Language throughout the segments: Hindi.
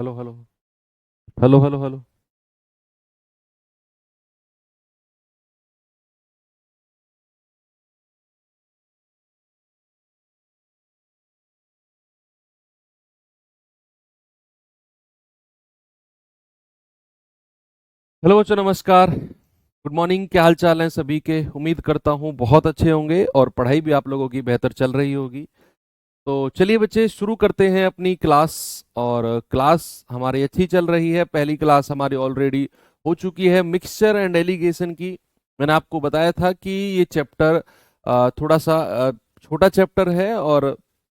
Hello hello hello hello hello. Hello बच्चों, नमस्कार। Good morning. क्या हाल चाल है सभी के? उम्मीद करता हूँ बहुत अच्छे होंगे और पढ़ाई भी आप लोगों की बेहतर चल रही होगी। तो चलिए बच्चे, शुरू करते हैं अपनी क्लास। और क्लास हमारी अच्छी चल रही है। पहली क्लास हमारी ऑलरेडी हो चुकी है मिक्सचर एंड एलिगेशन की। मैंने आपको बताया था कि ये चैप्टर थोड़ा सा छोटा चैप्टर है और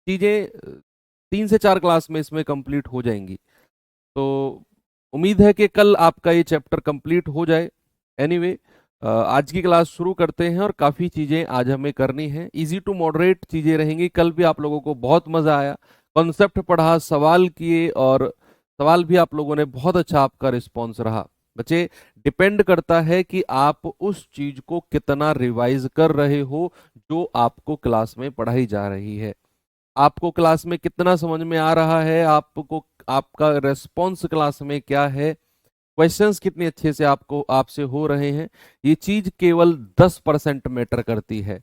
चीज़ें 3 से 4 क्लास में इसमें कंप्लीट हो जाएंगी। तो उम्मीद है कि कल आपका ये चैप्टर कंप्लीट हो जाए। एनीवे, आज की क्लास शुरू करते हैं और काफ़ी चीज़ें आज हमें करनी है। इजी टू मॉडरेट चीज़ें रहेंगी। कल भी आप लोगों को बहुत मज़ा आया, कॉन्सेप्ट पढ़ा, सवाल किए और सवाल भी आप लोगों ने बहुत अच्छा, आपका रिस्पॉन्स रहा। बच्चे, डिपेंड करता है कि आप उस चीज़ को कितना रिवाइज कर रहे हो जो आपको क्लास में पढ़ाई जा रही है। आपको क्लास में कितना समझ में आ रहा है, आपको आपका रेस्पॉन्स क्लास में क्या है, क्वेश्चंस कितने अच्छे से आपको आपसे हो रहे हैं, ये चीज केवल 10% मैटर करती है।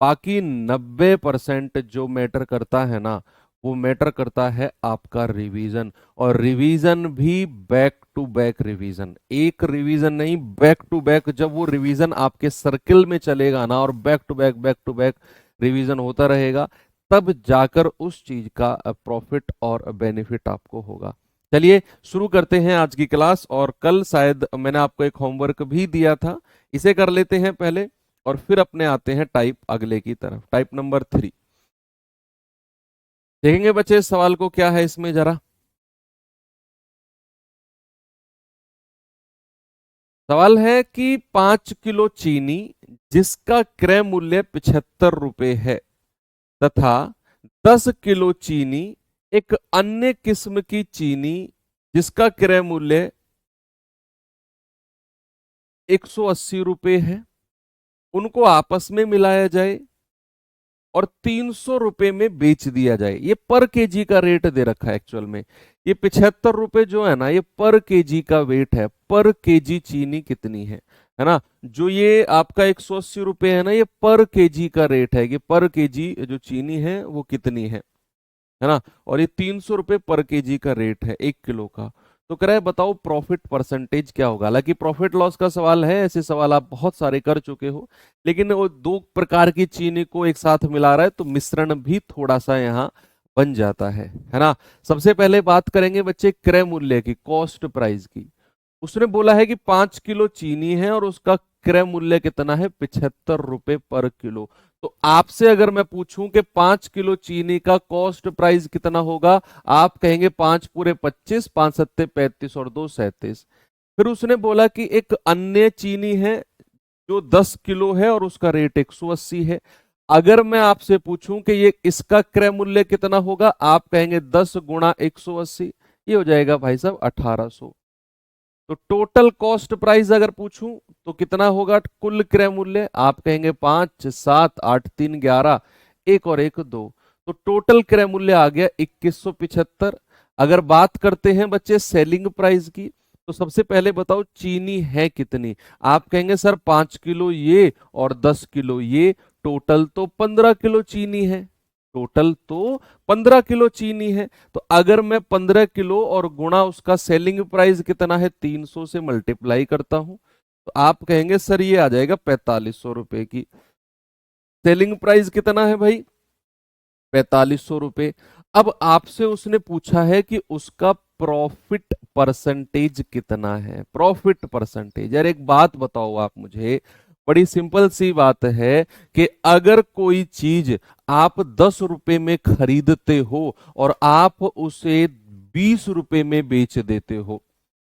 बाकी 90% जो मैटर करता है ना, वो मैटर करता है आपका रिवीजन। और रिवीजन भी बैक टू बैक रिवीजन, एक रिवीजन नहीं, बैक टू बैक। जब वो रिवीजन आपके सर्किल में चलेगा ना और बैक टू बैक रिवीजन होता रहेगा, तब जाकर उस चीज का प्रॉफिट और बेनिफिट आपको होगा। चलिए शुरू करते हैं आज की क्लास। और कल शायद मैंने आपको एक होमवर्क भी दिया था, इसे कर लेते हैं पहले और फिर अपने आते हैं टाइप अगले की तरफ, टाइप नंबर 3। देखेंगे बच्चे सवाल को क्या है इसमें जरा। सवाल है कि 5 किलो चीनी जिसका क्रय मूल्य 75 रुपए है तथा 10 किलो चीनी एक अन्य किस्म की चीनी जिसका क्रय मूल्य 180 रुपए है, उनको आपस में मिलाया जाए और 300 रुपए में बेच दिया जाए। ये पर केजी का रेट दे रखा है एक्चुअल में। ये 75 रुपए जो है ना, ये पर केजी का वेट है। पर केजी चीनी कितनी है ना। जो ये आपका 180 रुपए है ना, ये पर केजी का रेट है कि पर केजी जो चीनी है वो कितनी है ना। और ये 300 रुपए पर केजी का रेट है 1 किलो का। तो कह रहा है बताओ प्रॉफिट परसेंटेज क्या होगा। हालांकि प्रॉफिट लॉस का सवाल है, ऐसे सवाल आप बहुत सारे कर चुके हो, लेकिन वो 2 प्रकार की चीनी को एक साथ मिला रहा है तो मिश्रण भी थोड़ा सा यहाँ बन जाता है ना। सबसे पहले बात करेंगे बच्चे क्रय मूल्य की, कॉस्ट प्राइस की। उसने बोला है कि 5 किलो चीनी है और उसका क्रय मूल्य कितना है, 75 रुपए पर किलो। तो आपसे अगर मैं पूछूं कि 5 किलो चीनी का कॉस्ट प्राइस कितना होगा, आप कहेंगे 5×4 = 25, 5×7 = 35 और 2 = 37। फिर उसने बोला कि एक अन्य चीनी है जो 10 किलो है और उसका रेट 180 है। अगर मैं आपसे पूछूं कि ये इसका क्रय मूल्य कितना होगा, आप कहेंगे 10 × 180, ये हो जाएगा भाई साहब 1800। तो टोटल कॉस्ट प्राइस अगर पूछूं तो कितना होगा कुल क्रय मूल्य, आप कहेंगे 5, 7, 8, 3, 11, एक और एक 2। तो टोटल क्रय मूल्य आ गया 2175। अगर बात करते हैं बच्चे सेलिंग प्राइस की, तो सबसे पहले बताओ चीनी है कितनी। आप कहेंगे सर 5 किलो ये और 10 किलो ये, टोटल तो 15 किलो चीनी है। टोटल तो 15 किलो चीनी है। तो अगर मैं 15 किलो और गुणा उसका सेलिंग प्राइस कितना है 300 से मल्टीप्लाई करता हूं, तो आप कहेंगे सर ये आ जाएगा 4500 रुपए की। सेलिंग प्राइस कितना है भाई, 4500 रुपए। अब आपसे उसने पूछा है कि उसका प्रॉफिट परसेंटेज कितना है। प्रॉफिट परसेंटेज, यार एक बात बताओ आप मुझे, बड़ी सिंपल सी बात है कि अगर कोई चीज आप 10 रुपए में खरीदते हो और आप उसे 20 रुपए में बेच देते हो,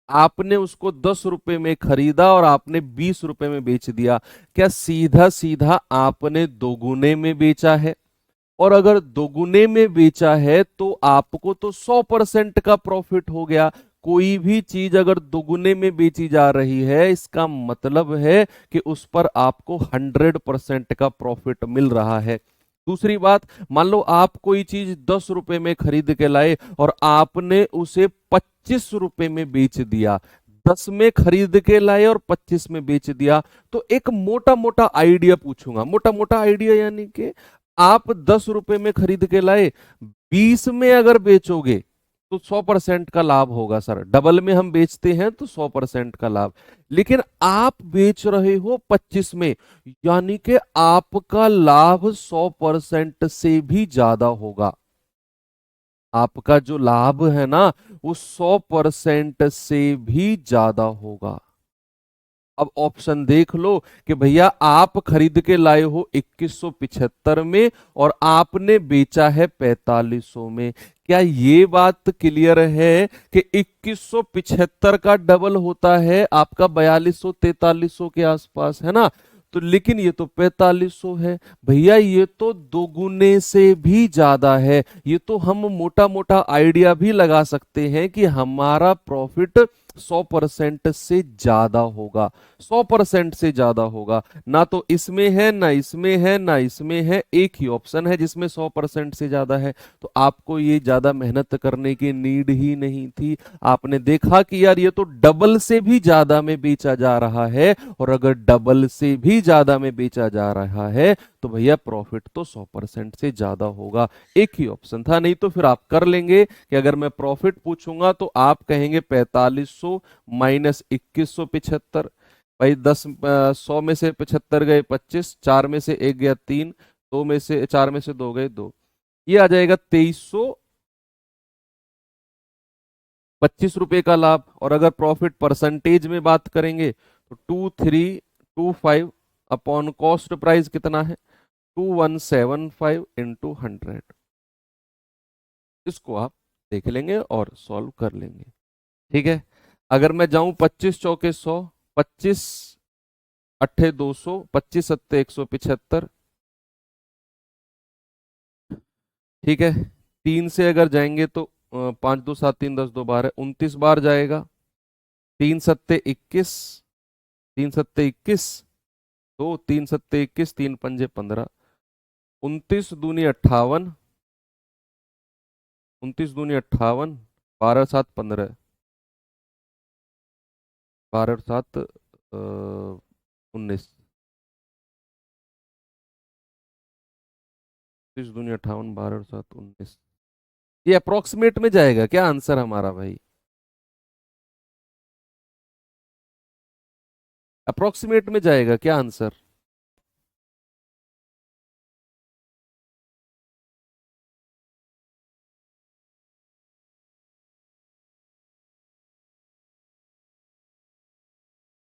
आपने उसको 10 रुपए में खरीदा और आपने 20 रुपए में बेच दिया, क्या सीधा सीधा आपने दोगुने में बेचा है? और अगर दोगुने में बेचा है तो आपको तो 100% का प्रॉफिट हो गया। कोई भी चीज अगर दोगुने में बेची जा रही है, इसका मतलब है कि उस पर आपको 100% का प्रॉफिट मिल रहा है। दूसरी बात, मान लो आप कोई चीज 10 रुपए में खरीद के लाए और आपने उसे 25 रुपए में बेच दिया। 10 में खरीद के लाए और 25 में बेच दिया। तो एक मोटा मोटा आइडिया पूछूंगा, मोटा मोटा आइडिया, यानी कि आप 10 रुपए में खरीद के लाए, 20 में अगर बेचोगे तो 100% का लाभ होगा सर। डबल में हम बेचते हैं तो 100% का लाभ। लेकिन आप बेच रहे हो 25 में, यानी कि आपका लाभ 100% से भी ज्यादा होगा। आपका जो लाभ है ना, वो 100% से भी ज्यादा होगा। अब ऑप्शन देख लो कि भैया आप खरीद के लाए हो 2175 में और आपने बेचा है 4500 में। क्या ये बात क्लियर है कि 2175 का डबल होता है आपका 4200 4300 के आसपास, है ना? तो लेकिन ये तो 4500 है भैया, ये तो दोगुने से भी ज्यादा है। ये तो हम मोटा मोटा आइडिया भी लगा सकते हैं कि हमारा प्रॉफिट 100% से ज्यादा होगा, 100% से ज्यादा होगा। ना तो इसमें है, ना इसमें है, ना इसमें है, एक ही ऑप्शन है जिसमें 100% से ज्यादा है। तो आपको ये ज्यादा मेहनत करने की नीड ही नहीं थी। आपने देखा कि यार ये तो डबल से भी ज्यादा में बेचा जा रहा है, और अगर डबल से भी ज्यादा में बेचा जा रहा है तो भैया प्रॉफिट तो 100% से ज्यादा होगा। एक ही ऑप्शन था। नहीं तो फिर आप कर लेंगे कि अगर मैं प्रॉफिट पूछूंगा तो आप कहेंगे 4500 माइनस 2175। भाई 100 में से 75 गए 25, 4 में से 1 गया 3, 2 में से 4 में से 2 गए 2, ये आ जाएगा 2325 रुपए का लाभ। और अगर प्रॉफिट परसेंटेज में बात करेंगे तो 2325 अपॉन कॉस्ट प्राइस कितना है, 2175 इंटू 100। इसको आप देख लेंगे और सॉल्व कर लेंगे। ठीक है। अगर मैं जाऊं 25 चौके 100, 25 अट्ठे 200, 25 सत्ते 175। ठीक है। 3 से अगर जाएंगे तो 5 2 7 3 10 2 12, 29 बार जाएगा। 3 सत्ते 21, 3 सत्ते 21, तो 3 सत्ते 21, 3 पंजे 15, 29 दूनी 58, 29 दूनी 58, 12 7 15, 12 7 19, 29 दूनी 58, 12 7 19। ये अप्रोक्सीमेट में जाएगा क्या आंसर हमारा भाई? अप्रोक्सीमेट में जाएगा क्या आंसर?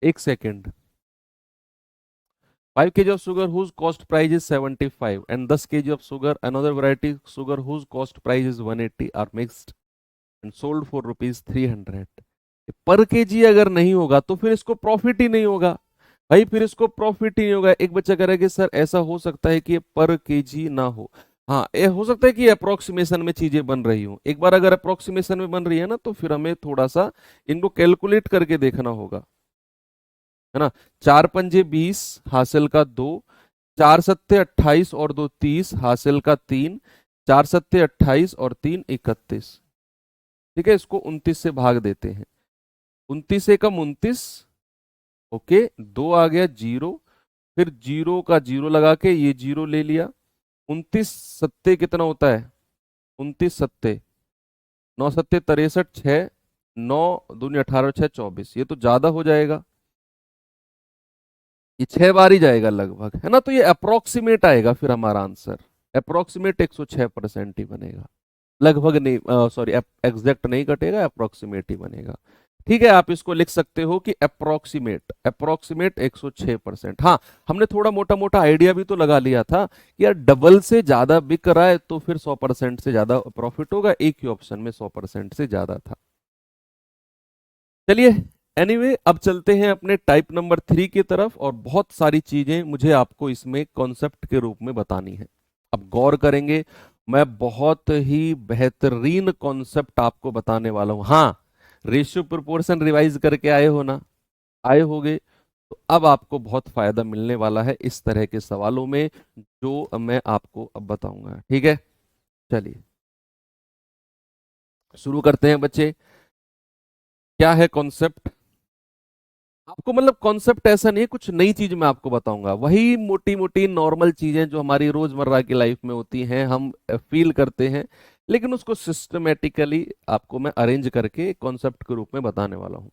एक second. 5 kg of sugar whose cost price is 75 and 10 kg of sugar another variety sugar whose cost price is 180 are mixed and sold for rupees 300। पर केजी अगर नहीं होगा तो फिर इसको प्रॉफिट ही नहीं होगा भाई, फिर इसको प्रॉफिट ही नहीं होगा। एक बच्चा कह रहा है कि सर ऐसा हो सकता है कि ये पर केजी ना हो। हाँ, ये हो सकता है कि अप्रोक्सीमेशन में चीजें बन रही हूं। एक बार अगर अप्रोक्सीमेशन में बन रही है ना, तो फिर हमें थोड़ा सा इनको कैलकुलेट करके देखना होगा, है ना? 4 पंजे 20 हासिल का 2, 4 सत्ते 28 और 2 30 हासिल का 3, 4 सत्ते 28 और 3 31। ठीक है, इसको 29 से भाग देते हैं। 29 एकम 29, ओके, 2 आ गया 0, फिर 0 का 0 लगा के ये 0 ले लिया। 29 सत्ते कितना होता है? 29 सत्ते 9 सत्ते 63, 6, 9 दूनी 18, 6 24। ये तो ज्यादा हो जाएगा, ये 6 बार ही जाएगा लगभग, है ना? तो ये अप्रोक्सीमेट आएगा फिर हमारा आंसर। अप्रोक्सीमेट 106% ही बनेगा, लगभग नहीं, सॉरी एग्जैक्ट नहीं कटेगा, अप्रोक्सीमेट ही बनेगा। ठीक है, आप इसको लिख सकते हो कि अप्रोक्सीमेट, अप्रोक्सीमेट 106%। हाँ, हमने थोड़ा मोटा मोटा आइडिया भी तो लगा लिया था कि यार डबल से ज्यादा बिक रहा है तो फिर 100% से ज्यादा प्रॉफिट होगा। एक ही ऑप्शन में 100% से ज्यादा था। चलिए, एनीवे अब चलते हैं अपने टाइप नंबर 3 की तरफ, और बहुत सारी चीजें मुझे आपको इसमें कॉन्सेप्ट के रूप में बतानी है। अब गौर करेंगे, मैं बहुत ही बेहतरीन कॉन्सेप्ट आपको बताने वाला हूं। हाँ, रेशियो प्रोपोर्शन रिवाइज करके आए हो ना? आए होगे तो अब आपको बहुत फायदा मिलने वाला है इस तरह के सवालों में जो मैं आपको अब बताऊंगा। ठीक है, चलिए शुरू करते हैं बच्चे। क्या है कॉन्सेप्ट? आपको मतलब कॉन्सेप्ट ऐसा नहीं है कुछ नई चीज मैं आपको बताऊंगा, वही मोटी मोटी नॉर्मल चीजें जो हमारी रोजमर्रा की लाइफ में होती हैं, हम फील करते हैं, लेकिन उसको सिस्टमेटिकली आपको मैं अरेंज करके कॉन्सेप्ट के रूप में बताने वाला हूं।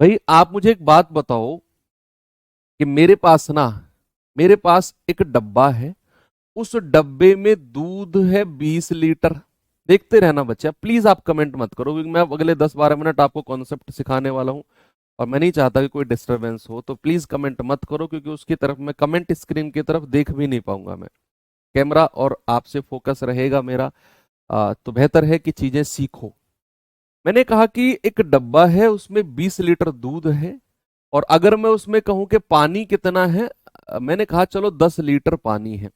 भाई आप मुझे एक बात बताओ कि मेरे पास एक डब्बा है, उस डब्बे में दूध है 20 लीटर। देखते रहना बच्चा, प्लीज आप कमेंट मत करो क्योंकि मैं अगले 10-12 मिनट आपको कॉन्सेप्ट सिखाने वाला हूं और मैं नहीं चाहता कि कोई डिस्टरबेंस हो, तो प्लीज कमेंट मत करो क्योंकि उसकी तरफ मैं कमेंट स्क्रीन की तरफ देख भी नहीं पाऊंगा। मैं कैमरा और आपसे फोकस रहेगा मेरा, तो बेहतर है कि चीजें सीखो। मैंने कहा कि एक डब्बा है उसमें 20 लीटर दूध है, और अगर मैं उसमें कहूं कि पानी कितना है, मैंने कहा चलो 10 लीटर पानी है।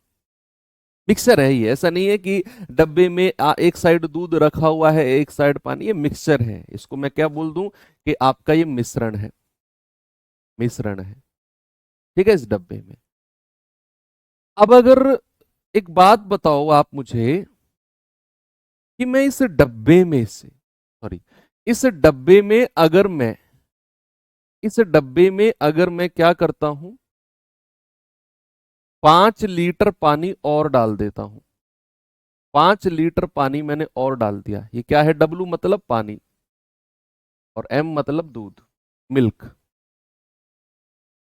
मिक्सचर है ये, ऐसा नहीं है कि डब्बे में एक साइड दूध रखा हुआ है एक साइड पानी, ये मिक्सचर है। इसको मैं क्या बोल दूं कि आपका ये मिश्रण है, मिश्रण है। ठीक है, इस डब्बे में। अब अगर एक बात बताओ आप मुझे कि मैं इस डब्बे में अगर मैं क्या करता हूं, 5 लीटर पानी और डाल देता हूं। 5 लीटर पानी मैंने और डाल दिया। ये क्या है? डब्लू मतलब पानी और एम मतलब दूध, मिल्क।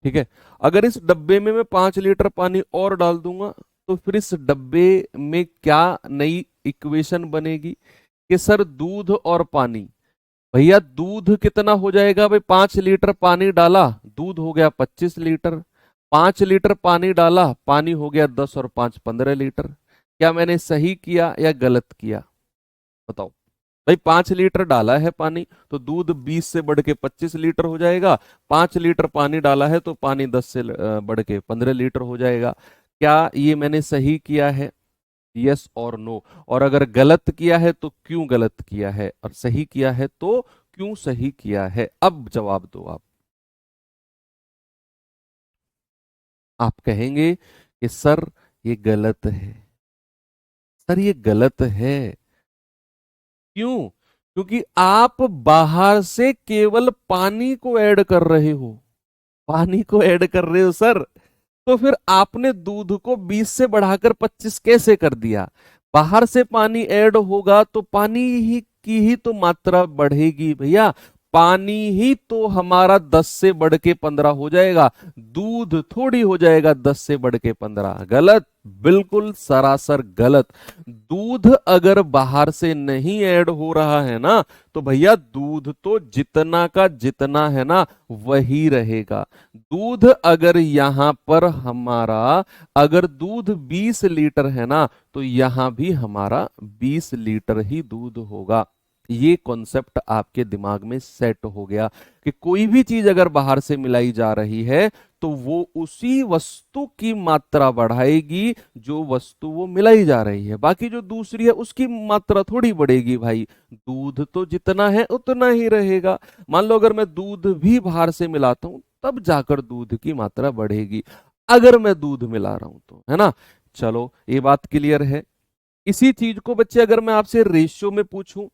ठीक है, अगर इस डब्बे में मैं 5 लीटर पानी और डाल दूंगा तो फिर इस डब्बे में क्या नई इक्वेशन बनेगी कि सर दूध और पानी, भैया दूध कितना हो जाएगा भाई? 5 लीटर पानी डाला, दूध हो गया 25 लीटर। 5 लीटर पानी डाला, पानी हो गया 10 और 5 15 लीटर। क्या मैंने सही किया या गलत किया? बताओ भाई। 5 लीटर डाला है पानी तो दूध 20 से बढ़ के 25 लीटर हो जाएगा। 5 लीटर पानी डाला है तो पानी 10 से बढ़ के 15 लीटर हो जाएगा। क्या ये मैंने सही किया है? यस और नो। और अगर गलत किया है तो क्यों गलत किया है, और सही किया है तो क्यों सही किया है? अब जवाब दो आप। आप कहेंगे कि सर ये गलत है, सर ये गलत है। क्यों? क्योंकि आप बाहर से केवल पानी को ऐड कर रहे हो, पानी को ऐड कर रहे हो सर। तो फिर आपने दूध को 20 से बढ़ाकर 25 कैसे कर दिया? बाहर से पानी ऐड होगा तो पानी ही की ही तो मात्रा बढ़ेगी भैया। पानी ही तो हमारा 10 से बढ़ के 15 हो जाएगा, दूध थोड़ी हो जाएगा 10 से बढ़ के 15। गलत, बिल्कुल सरासर गलत। दूध अगर बाहर से नहीं ऐड हो रहा है ना, तो भैया दूध तो जितना का जितना है ना वही रहेगा। दूध अगर यहां पर हमारा, अगर दूध 20 लीटर है ना, तो यहां भी हमारा 20 लीटर ही दूध होगा। ये कॉन्सेप्ट आपके दिमाग में सेट हो गया कि कोई भी चीज अगर बाहर से मिलाई जा रही है तो वो उसी वस्तु की मात्रा बढ़ाएगी जो वस्तु वो मिलाई जा रही है, बाकी जो दूसरी है उसकी मात्रा थोड़ी बढ़ेगी भाई। दूध तो जितना है उतना ही रहेगा। मान लो अगर मैं दूध भी बाहर से मिलाता हूं तब जाकर दूध की मात्रा बढ़ेगी, अगर मैं दूध मिला रहा हूं तो, है ना। चलो ये बात क्लियर है। इसी चीज को बच्चे अगर मैं आपसे रेशियो में पूछूं,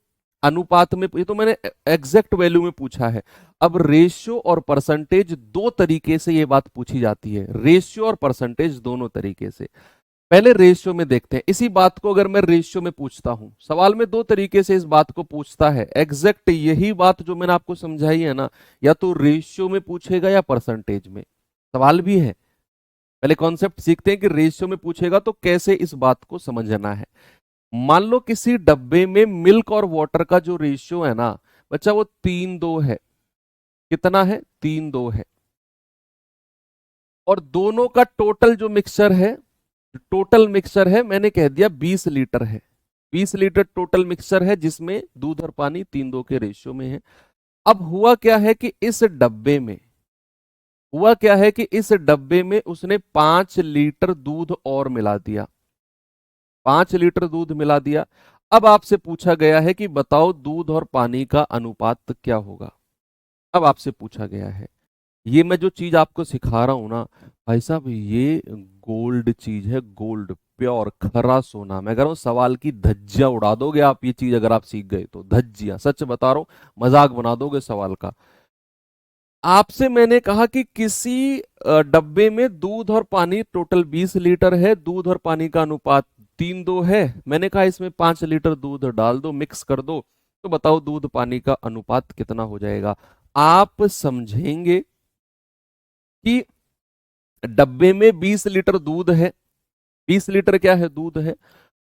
अनुपात में, ये तो मैंने एग्जैक्ट वैल्यू में पूछा है। अब रेशियो और परसेंटेज दो तरीके से ये बात पूछी जाती है, रेशियो और परसेंटेज दोनों तरीके से। पहले रेशियो में देखते हैं। इसी बात को अगर मैं रेशियो में पूछता हूं, सवाल में दो तरीके से इस बात को पूछता है, एग्जैक्ट यही बात जो मैंने आपको समझाई है ना, या तो रेशियो में पूछेगा या परसेंटेज में। सवाल भी है, पहले कॉन्सेप्ट सीखते हैं कि रेशियो में पूछेगा तो कैसे इस बात को समझना है। मान लो किसी डब्बे में मिल्क और वाटर का जो रेशियो है ना बच्चा, वो 3:2 है। कितना है? 3:2 है। और दोनों का टोटल जो मिक्सचर है, टोटल मिक्सचर है, मैंने कह दिया 20 लीटर है। 20 लीटर टोटल मिक्सचर है जिसमें दूध और पानी 3:2 के रेशियो में है। अब हुआ क्या है कि इस डब्बे में उसने 5 लीटर दूध और मिला दिया, 5 लीटर दूध मिला दिया। अब आपसे पूछा गया है कि बताओ दूध और पानी का अनुपात क्या होगा। अब आपसे पूछा गया है ये मैं जो चीज आपको सिखा रहा हूं ना भाई साहब, ये गोल्ड चीज है, गोल्ड, प्योर खरा सोना। मैं कह रहा हूं सवाल की धज्जियां उड़ा दोगे आप, ये चीज अगर आप सीख गए तो। धज्जियां, सच बता रहा हूं, मजाक बना दोगे सवाल का। आपसे मैंने कहा कि किसी डब्बे में दूध और पानी टोटल 20 लीटर है, दूध और पानी का अनुपात 3:2 है। मैंने कहा इसमें 5 लीटर दूध डाल दो, मिक्स कर दो, तो बताओ दूध पानी का अनुपात कितना हो जाएगा। आप समझेंगे कि डब्बे में 20 लीटर दूध है, 20 लीटर क्या है, दूध है,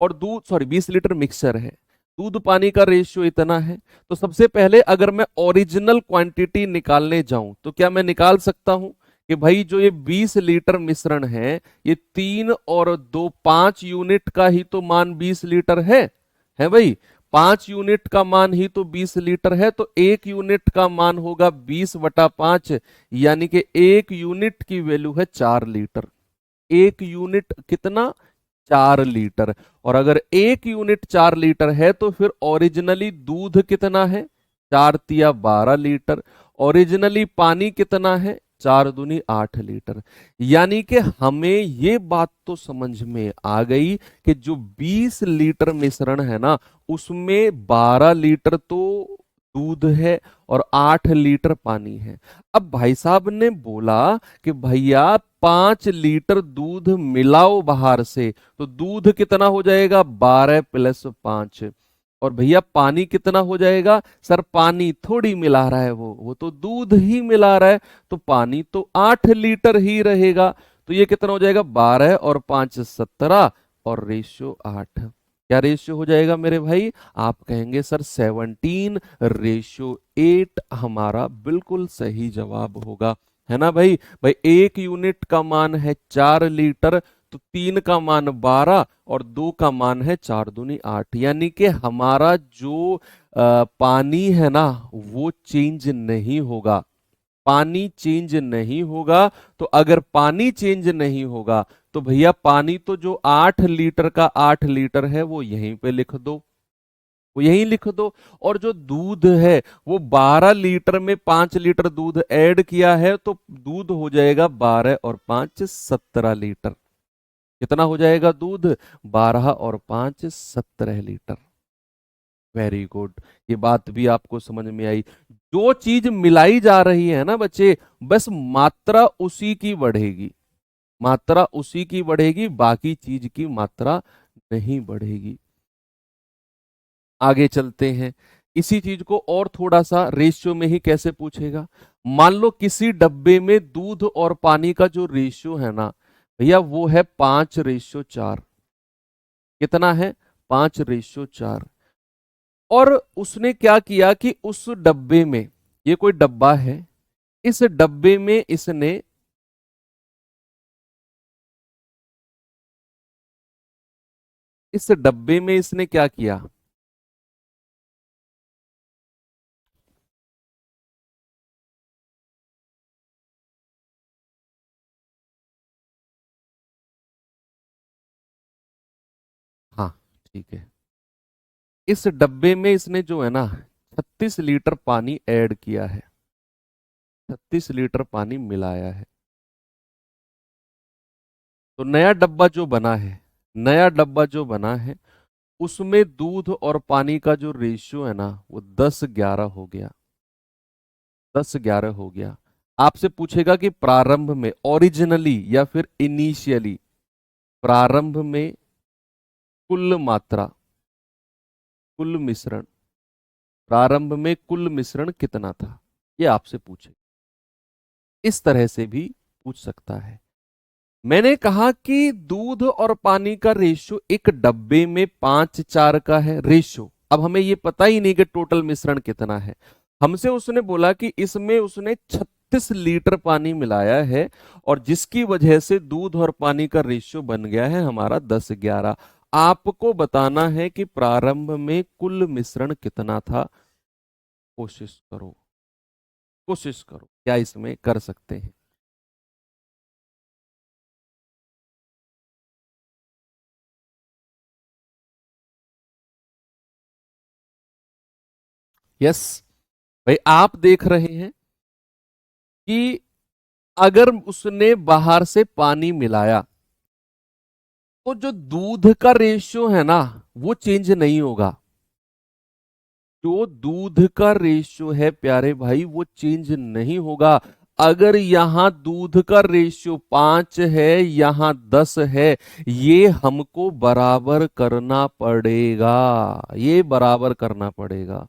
और दूध, सॉरी, 20 लीटर मिक्सचर है, दूध पानी का रेशियो इतना है। तो सबसे पहले अगर मैं ओरिजिनल क्वांटिटी निकालने जाऊं तो क्या मैं निकाल सकता हूं कि भाई जो ये 20 लीटर मिश्रण है, ये 3 और 2 5 यूनिट का ही तो मान 20 लीटर है भाई। 5 यूनिट का मान ही तो 20 लीटर है, तो 1 यूनिट का मान होगा 20/5, यानी कि 1 यूनिट की वैल्यू है 4 लीटर। 1 यूनिट कितना, 4 लीटर। और अगर 1 यूनिट 4 लीटर है तो फिर ओरिजिनली दूध कितना है, 4 तिया 12 लीटर। ओरिजिनली पानी कितना है, 4 दूनी 8 लीटर। यानी कि हमें ये बात तो समझ में आ गई कि जो 20 लीटर मिश्रण है ना, उसमें 12 लीटर तो दूध है और 8 लीटर पानी है। अब भाई साहब ने बोला कि भैया 5 लीटर दूध मिलाओ बाहर से, तो दूध कितना हो जाएगा, 12 + 5। और भैया पानी कितना हो जाएगा, सर पानी थोड़ी मिला रहा है, वो तो दूध ही मिला रहा है, तो पानी तो 8 लीटर ही रहेगा। तो ये कितना हो जाएगा, 12 और 5 17, और रेशियो 8। क्या रेशियो हो जाएगा मेरे भाई, आप कहेंगे सर 17:8 हमारा बिल्कुल सही जवाब होगा, है ना भाई। भाई 1 यूनिट का मान है 4 लीटर, तो 3 का मान 12 और 2 का मान है 4 दूनी 8, यानी कि हमारा जो पानी है ना वो चेंज नहीं होगा, पानी चेंज नहीं होगा। तो अगर पानी चेंज नहीं होगा तो भैया पानी तो जो 8 लीटर का 8 लीटर है वो यहीं पे लिख दो, वो यहीं लिख दो। और जो दूध है वो 12 लीटर में 5 लीटर दूध ऐड किया है, तो दूध हो जाएगा 12 और 5 17 लीटर। कितना हो जाएगा दूध, 12 और 5 17 लीटर। वेरी गुड, ये बात भी आपको समझ में आई। जो चीज मिलाई जा रही है ना बच्चे, बस मात्रा उसी की बढ़ेगी, मात्रा उसी की बढ़ेगी, बाकी चीज की मात्रा नहीं बढ़ेगी। आगे चलते हैं, इसी चीज को और थोड़ा सा रेशियो में ही कैसे पूछेगा। मान लो किसी डब्बे में दूध और पानी का जो रेशियो है ना भैया, वो है 5:4। कितना है, 5:4। और उसने क्या किया कि उस डब्बे में, ये कोई डब्बा है, इस डब्बे में इसने, इस डब्बे में इसने क्या किया, हाँ ठीक है, इस डब्बे में इसने जो है ना 36 लीटर पानी ऐड किया है, 36 लीटर पानी मिलाया है। तो नया डब्बा जो बना है, नया डब्बा जो बना है, उसमें दूध और पानी का जो रेशियो है ना वो 10:11 हो गया, 10:11 हो गया। आपसे पूछेगा कि प्रारंभ में, ओरिजिनली या फिर इनिशियली, प्रारंभ में कुल मात्रा, कुल मिश्रण, प्रारंभ में कुल मिश्रण कितना था, ये आपसे पूछे, इस तरह से भी पूछ सकता है। मैंने कहा कि दूध और पानी का रेशियो एक डब्बे में 5:4 का है रेशियो। अब हमें ये पता ही नहीं कि टोटल मिश्रण कितना है। हमसे उसने बोला कि इसमें उसने 36 लीटर पानी मिलाया है, और जिसकी वजह से दूध और पानी का रेशियो बन गया है हमारा 10:11। आपको बताना है कि प्रारंभ में कुल मिश्रण कितना था। कोशिश करो, कोशिश करो, क्या इसमें कर सकते हैं। यस भाई, आप देख रहे हैं कि अगर उसने बाहर से पानी मिलाया तो जो दूध का रेशियो है ना वो चेंज नहीं होगा। जो दूध का रेशियो है प्यारे भाई वो चेंज नहीं होगा। अगर यहां दूध का रेशियो 5 है, यहां 10 है, ये हमको बराबर करना पड़ेगा। ये बराबर करना पड़ेगा।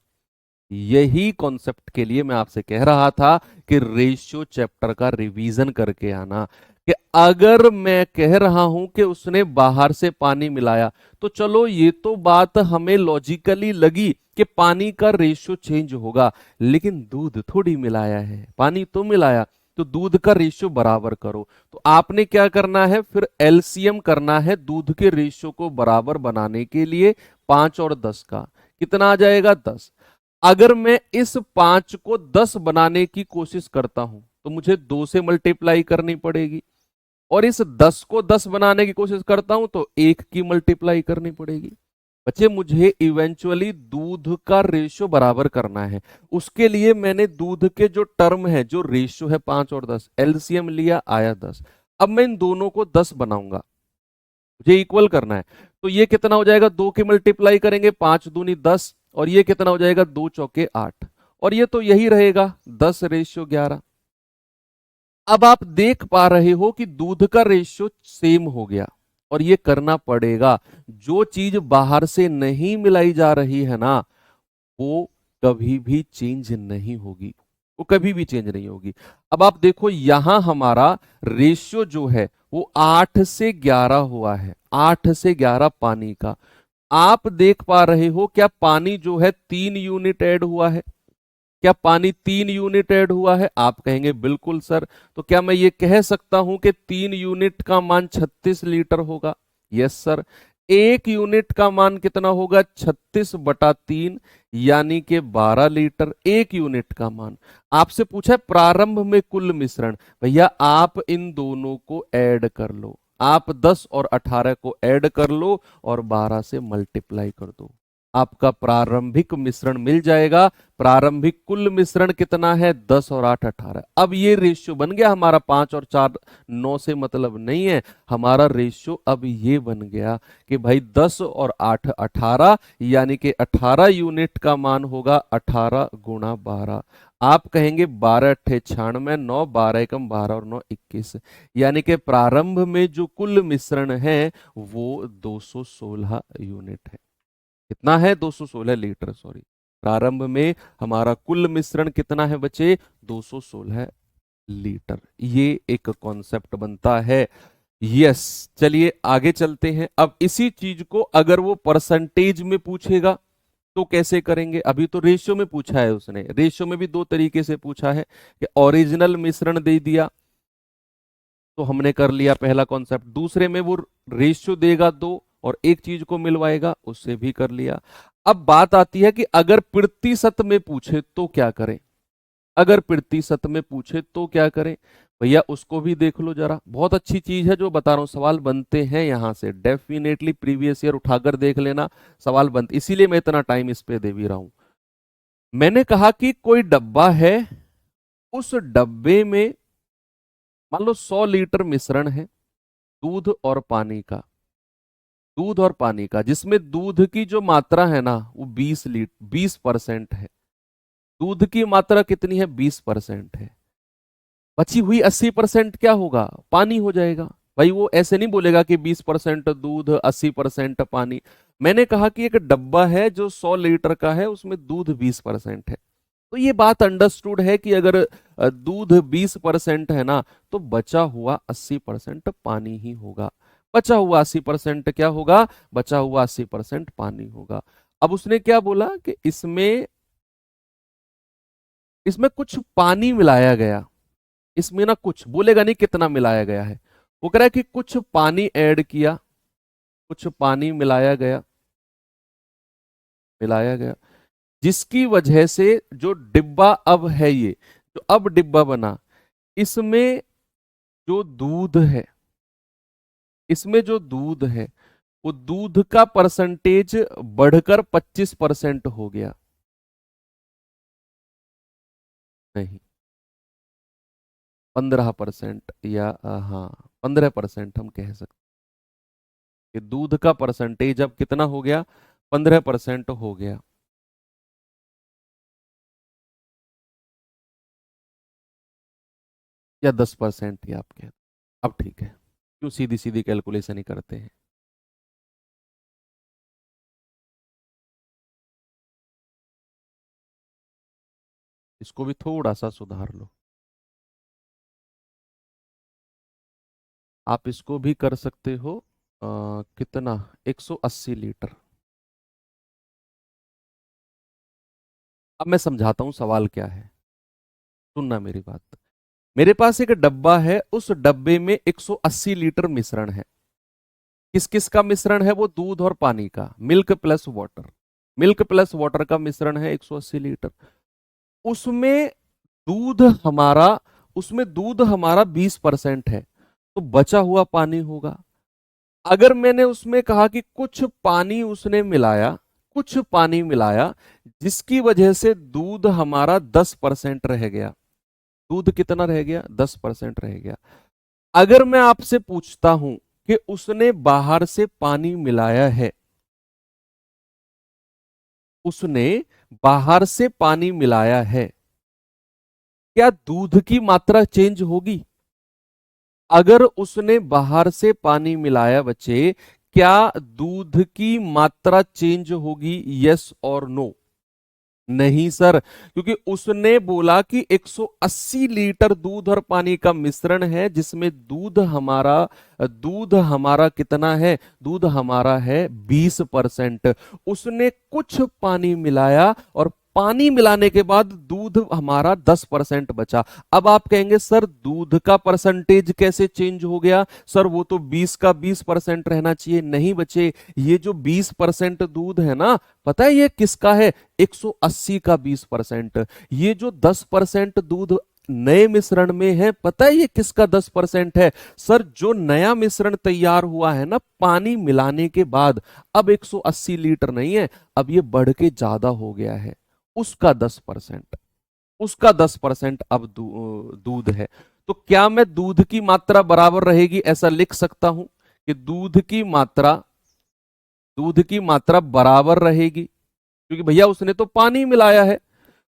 यही कॉन्सेप्ट के लिए मैं आपसे कह रहा था कि रेशियो चैप्टर का रिवीजन करके आना। कि अगर मैं कह रहा हूं कि उसने बाहर से पानी मिलाया, तो चलो ये तो बात हमें लॉजिकली लगी कि पानी का रेशियो चेंज होगा, लेकिन दूध थोड़ी मिलाया है, पानी तो मिलाया, तो दूध का रेशियो बराबर करो। तो आपने क्या करना है, फिर एलसीएम करना है दूध के रेशियो को बराबर बनाने के लिए 5 और 10 का। कितना आ जाएगा? 10। अगर मैं इस 5 को 10 बनाने की कोशिश करता हूं तो मुझे 2 से मल्टीप्लाई करनी पड़ेगी, और इस 10 को 10 बनाने की कोशिश करता हूं तो 1 की मल्टीप्लाई करनी पड़ेगी। बच्चे मुझे इवेंचुअली दूध का रेशियो बराबर करना है। उसके लिए मैंने दूध के जो टर्म है, जो रेशियो है 5 और 10, एलसीएम लिया, आया 10। अब मैं इन दोनों को 10 बनाऊंगा, मुझे इक्वल करना है। तो ये कितना हो जाएगा? 2 की मल्टीप्लाई करेंगे, 5 दूनी 10, और ये कितना हो जाएगा? 2 चौके 8, और ये तो यही रहेगा 10:11। अब आप देख पा रहे हो कि दूध का रेशियो सेम हो गया, और ये करना पड़ेगा। जो चीज बाहर से नहीं मिलाई जा रही है ना, वो कभी भी चेंज नहीं होगी, वो कभी भी चेंज नहीं होगी। अब आप देखो यहां हमारा रेशियो जो है वो 8 से 11 हुआ है, 8 से 11 पानी का। आप देख पा रहे हो क्या पानी जो है 3 यूनिट ऐड हुआ है? क्या पानी 3 यूनिट ऐड हुआ है? आप कहेंगे बिल्कुल सर। तो क्या मैं ये कह सकता हूं कि 3 यूनिट का मान 36 लीटर होगा? Yes sir. 1 यूनिट का मान कितना होगा? 36/3, यानी कि 12 लीटर 1 यूनिट का मान। आपसे पूछा है प्रारंभ में कुल मिश्रण। भैया आप इन दोनों को ऐड कर लो, आप 10 और 18 को ऐड कर लो और 12 से मल्टीप्लाई कर दो, आपका प्रारंभिक मिश्रण मिल जाएगा। प्रारंभिक कुल मिश्रण कितना है? 10 और 8 18। अब ये रेशियो बन गया हमारा, 5 और 4 9 से मतलब नहीं है। हमारा रेशियो अब ये बन गया कि भाई 10 और 8 18, यानी कि 18 यूनिट का मान होगा 18 गुणा 12। आप कहेंगे 12 अट्ठे 96, 9 12 एकम 12 और 9 21, यानी कि प्रारंभ में जो कुल मिश्रण है वो 216 यूनिट है। कितना है? 216 लीटर, सॉरी। प्रारंभ में हमारा कुल मिश्रण कितना है बच्चे? 216 लीटर। ये एक कॉन्सेप्ट बनता है। यस, चलिए आगे चलते हैं। अब इसी चीज को अगर वो परसेंटेज में पूछेगा तो कैसे करेंगे? अभी तो रेशियो में पूछा है उसने, रेशियो में भी दो तरीके से पूछा है कि ओरिजिनल मिश्रण दे दिया तो हमने कर लिया पहला कॉन्सेप्ट, दूसरे में वो रेशियो देगा दो और एक चीज को मिलवाएगा, उससे भी कर लिया। अब बात आती है कि अगर प्रतिशत में पूछे तो क्या करें? अगर प्रतिशत में पूछे तो क्या करें? भैया उसको भी देख लो जरा, बहुत अच्छी चीज है जो बता रहा हूं। सवाल बनते हैं यहां से, डेफिनेटली प्रीवियस ईयर उठाकर देख लेना, सवाल बनते, इसीलिए मैं इतना टाइम इस पे दे भी रहा हूं। मैंने कहा कि कोई डब्बा है, उस डब्बे में मान लो 100 लीटर मिश्रण है, दूध और पानी का, दूध और पानी का, जिसमें दूध की जो मात्रा है ना वो 20% है। दूध की मात्रा कितनी है? 20% है। बची हुई 80% क्या होगा? पानी हो जाएगा। भाई वो ऐसे नहीं बोलेगा कि 20% दूध 80% पानी। मैंने कहा कि एक डब्बा है जो 100 लीटर का है, उसमें दूध 20% है। तो ये बात अंडरस्टूड है कि अगर दूध 20% है ना, तो बचा हुआ 80% पानी ही होगा। बचा हुआ 80% क्या होगा? बचा हुआ 80% पानी होगा। अब उसने क्या बोला कि इसमें इसमें कुछ पानी मिलाया गया। इसमें ना कुछ बोलेगा नहीं कितना मिलाया गया है, वो कह रहा है कि कुछ पानी ऐड किया, कुछ पानी मिलाया गया, मिलाया गया, जिसकी वजह से जो डिब्बा अब है, ये जो अब डिब्बा बना, इसमें जो दूध है, इसमें जो दूध है वो दूध का परसेंटेज बढ़कर 25% हो गया। नहीं, 15% या हाँ 15% हम कह सकते कि दूध का परसेंटेज अब कितना हो गया, 15% हो गया। या 10% ही आप कह, अब ठीक है, क्यों सीधी सीधी कैलकुलेशन ही करते हैं। इसको भी थोड़ा सा सुधार लो। आप इसको भी कर सकते हो कितना, 180 लीटर। अब मैं समझाता हूं सवाल क्या है, सुनना मेरी बात। मेरे पास एक डब्बा है, उस डब्बे में 180 लीटर मिश्रण है। किस किस का मिश्रण है वो, दूध और पानी का, milk plus water. Milk plus water का मिश्रण है 180 लीटर। उसमें दूध हमारा उसमें दूध हमारा 20% है, तो बचा हुआ पानी होगा। अगर मैंने उसमें कहा कि कुछ पानी उसने मिलाया, कुछ पानी मिलाया, जिसकी वजह से दूध हमारा 10% रह गया। दूध कितना रह गया, 10% रह गया। अगर मैं आपसे पूछता हूं कि उसने बाहर से पानी मिलाया है, उसने बाहर से पानी मिलाया है, क्या दूध की मात्रा चेंज होगी? अगर उसने बाहर से पानी मिलाया बच्चे, क्या दूध की मात्रा चेंज होगी, यस और नो? नहीं सर, क्योंकि उसने बोला कि 180 लीटर दूध और पानी का मिश्रण है, जिसमें दूध हमारा कितना है, दूध हमारा है 20%। उसने कुछ पानी मिलाया और पानी मिलाने के बाद दूध हमारा 10% बचा। अब आप कहेंगे सर दूध का परसेंटेज कैसे चेंज हो गया, सर वो तो 20 का 20% रहना चाहिए। नहीं बचे, ये जो 20% दूध है ना, पता है ये किसका है, 180 का 20%। ये जो 10% दूध नए मिश्रण में है, पता है ये किसका 10% है? सर जो नया मिश्रण तैयार हुआ है ना पानी मिलाने के बाद, अब 180 लीटर नहीं है, अब ये बढ़ के ज्यादा हो गया है, उसका 10%। उसका 10% अब दूध है। तो क्या मैं दूध की मात्रा बराबर रहेगी ऐसा लिख सकता हूं कि दूध की मात्रा बराबर रहेगी, क्योंकि भैया उसने तो पानी मिलाया है।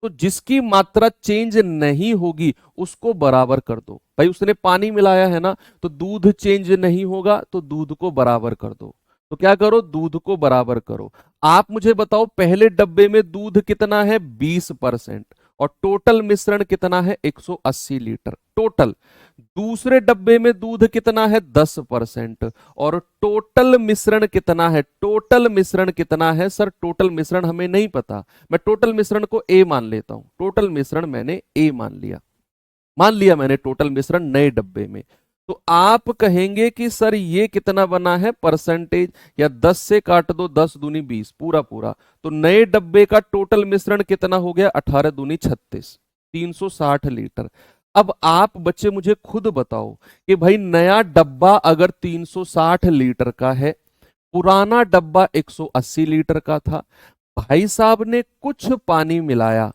तो जिसकी मात्रा चेंज नहीं होगी उसको बराबर कर दो। भाई उसने पानी मिलाया है ना, तो दूध चेंज नहीं होगा, तो दूध को बराबर कर दो। तो क्या करो, दूध को बराबर करो। आप मुझे बताओ पहले डब्बे में दूध कितना है, 20%, और टोटल मिश्रण कितना है, 180 लीटर टोटल। दूसरे डब्बे में दूध कितना है, 10%, और टोटल मिश्रण कितना है, टोटल मिश्रण कितना है सर, टोटल मिश्रण हमें नहीं पता। मैं टोटल मिश्रण को ए मान लेता हूं, टोटल मिश्रण मैंने ए मान लिया मैंने टोटल मिश्रण नए डब्बे में। तो आप कहेंगे कि सर ये कितना बना है परसेंटेज, या 10 से काट दो, 10 दूनी 20, पूरा पूरा। तो नए डब्बे का टोटल मिश्रण कितना हो गया, 18 दूनी 36, 360 लीटर। अब आप बच्चे मुझे खुद बताओ कि भाई नया डब्बा अगर 360 लीटर का है, पुराना डब्बा 180 लीटर का था, भाई साहब ने कुछ पानी मिलाया,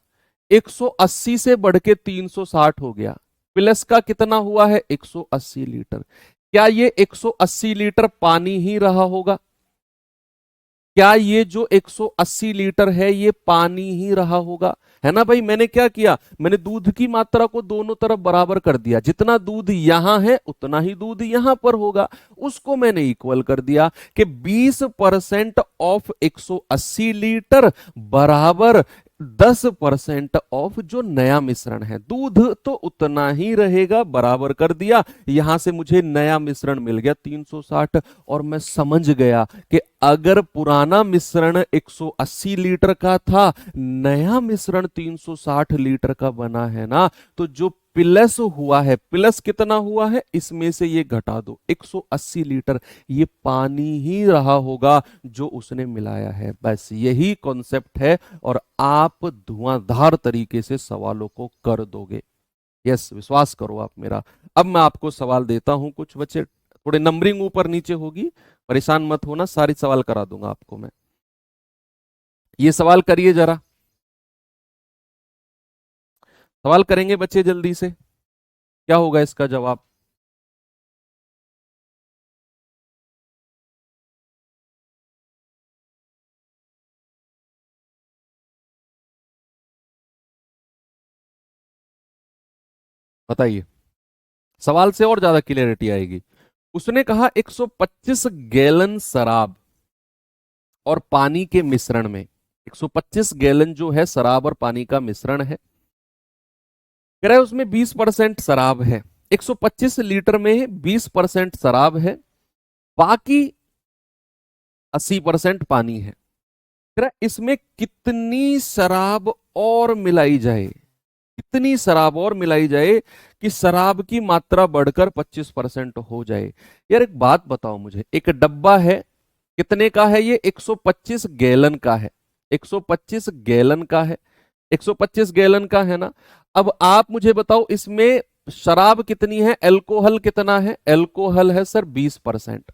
180 से बढ़ के 360 हो गया, प्लस का कितना हुआ है, 180 लीटर। क्या ये 180 लीटर पानी ही रहा होगा? क्या ये जो 180 लीटर है ये पानी ही रहा होगा? है ना भाई, मैंने क्या किया, मैंने दूध की मात्रा को दोनों तरफ बराबर कर दिया, जितना दूध यहां है उतना ही दूध यहां पर होगा, उसको मैंने इक्वल कर दिया कि 20% ऑफ 180 लीटर बराबर 10% ऑफ जो नया मिश्रण है। दूध तो उतना ही रहेगा, बराबर कर दिया, यहां से मुझे नया मिश्रण मिल गया 360। और मैं समझ गया कि अगर पुराना मिश्रण 180 लीटर का था, नया मिश्रण 360 लीटर का बना है ना, तो जो प्लस हुआ है, प्लस कितना हुआ है, इसमें से ये घटा दो, 180 लीटर ये पानी ही रहा होगा जो उसने मिलाया है। बस यही कॉन्सेप्ट है, और आप धुआंधार तरीके से सवालों को कर दोगे। यस, विश्वास करो आप मेरा। अब मैं आपको सवाल देता हूं, कुछ बच्चे थोड़े नंबरिंग ऊपर नीचे होगी, परेशान मत होना, सारी सवाल करा दूंगा आपको मैं। ये सवाल करिए जरा, सवाल करेंगे बच्चे जल्दी से। क्या होगा इसका जवाब? बताइए, सवाल से और ज्यादा क्लियरिटी आएगी। उसने कहा 125 गैलन शराब और पानी के मिश्रण में, 125 गैलन जो है शराब और पानी का मिश्रण है, कह रहा है उसमें 20% शराब है। 125 लीटर में 20% शराब है, बाकी 80% पानी है। कह रहा है इसमें कितनी शराब और मिलाई जाए, कितनी शराब और मिलाई जाए कि शराब की मात्रा बढ़कर 25% हो जाए। यार एक बात बताओ मुझे, एक डब्बा है, कितने का है ये? 125 गैलन का है, 125 गैलन का है, 125 गैलन का है ना। अब आप मुझे बताओ इसमें शराब कितनी है, अल्कोहल कितना है? अल्कोहल है सर 20%,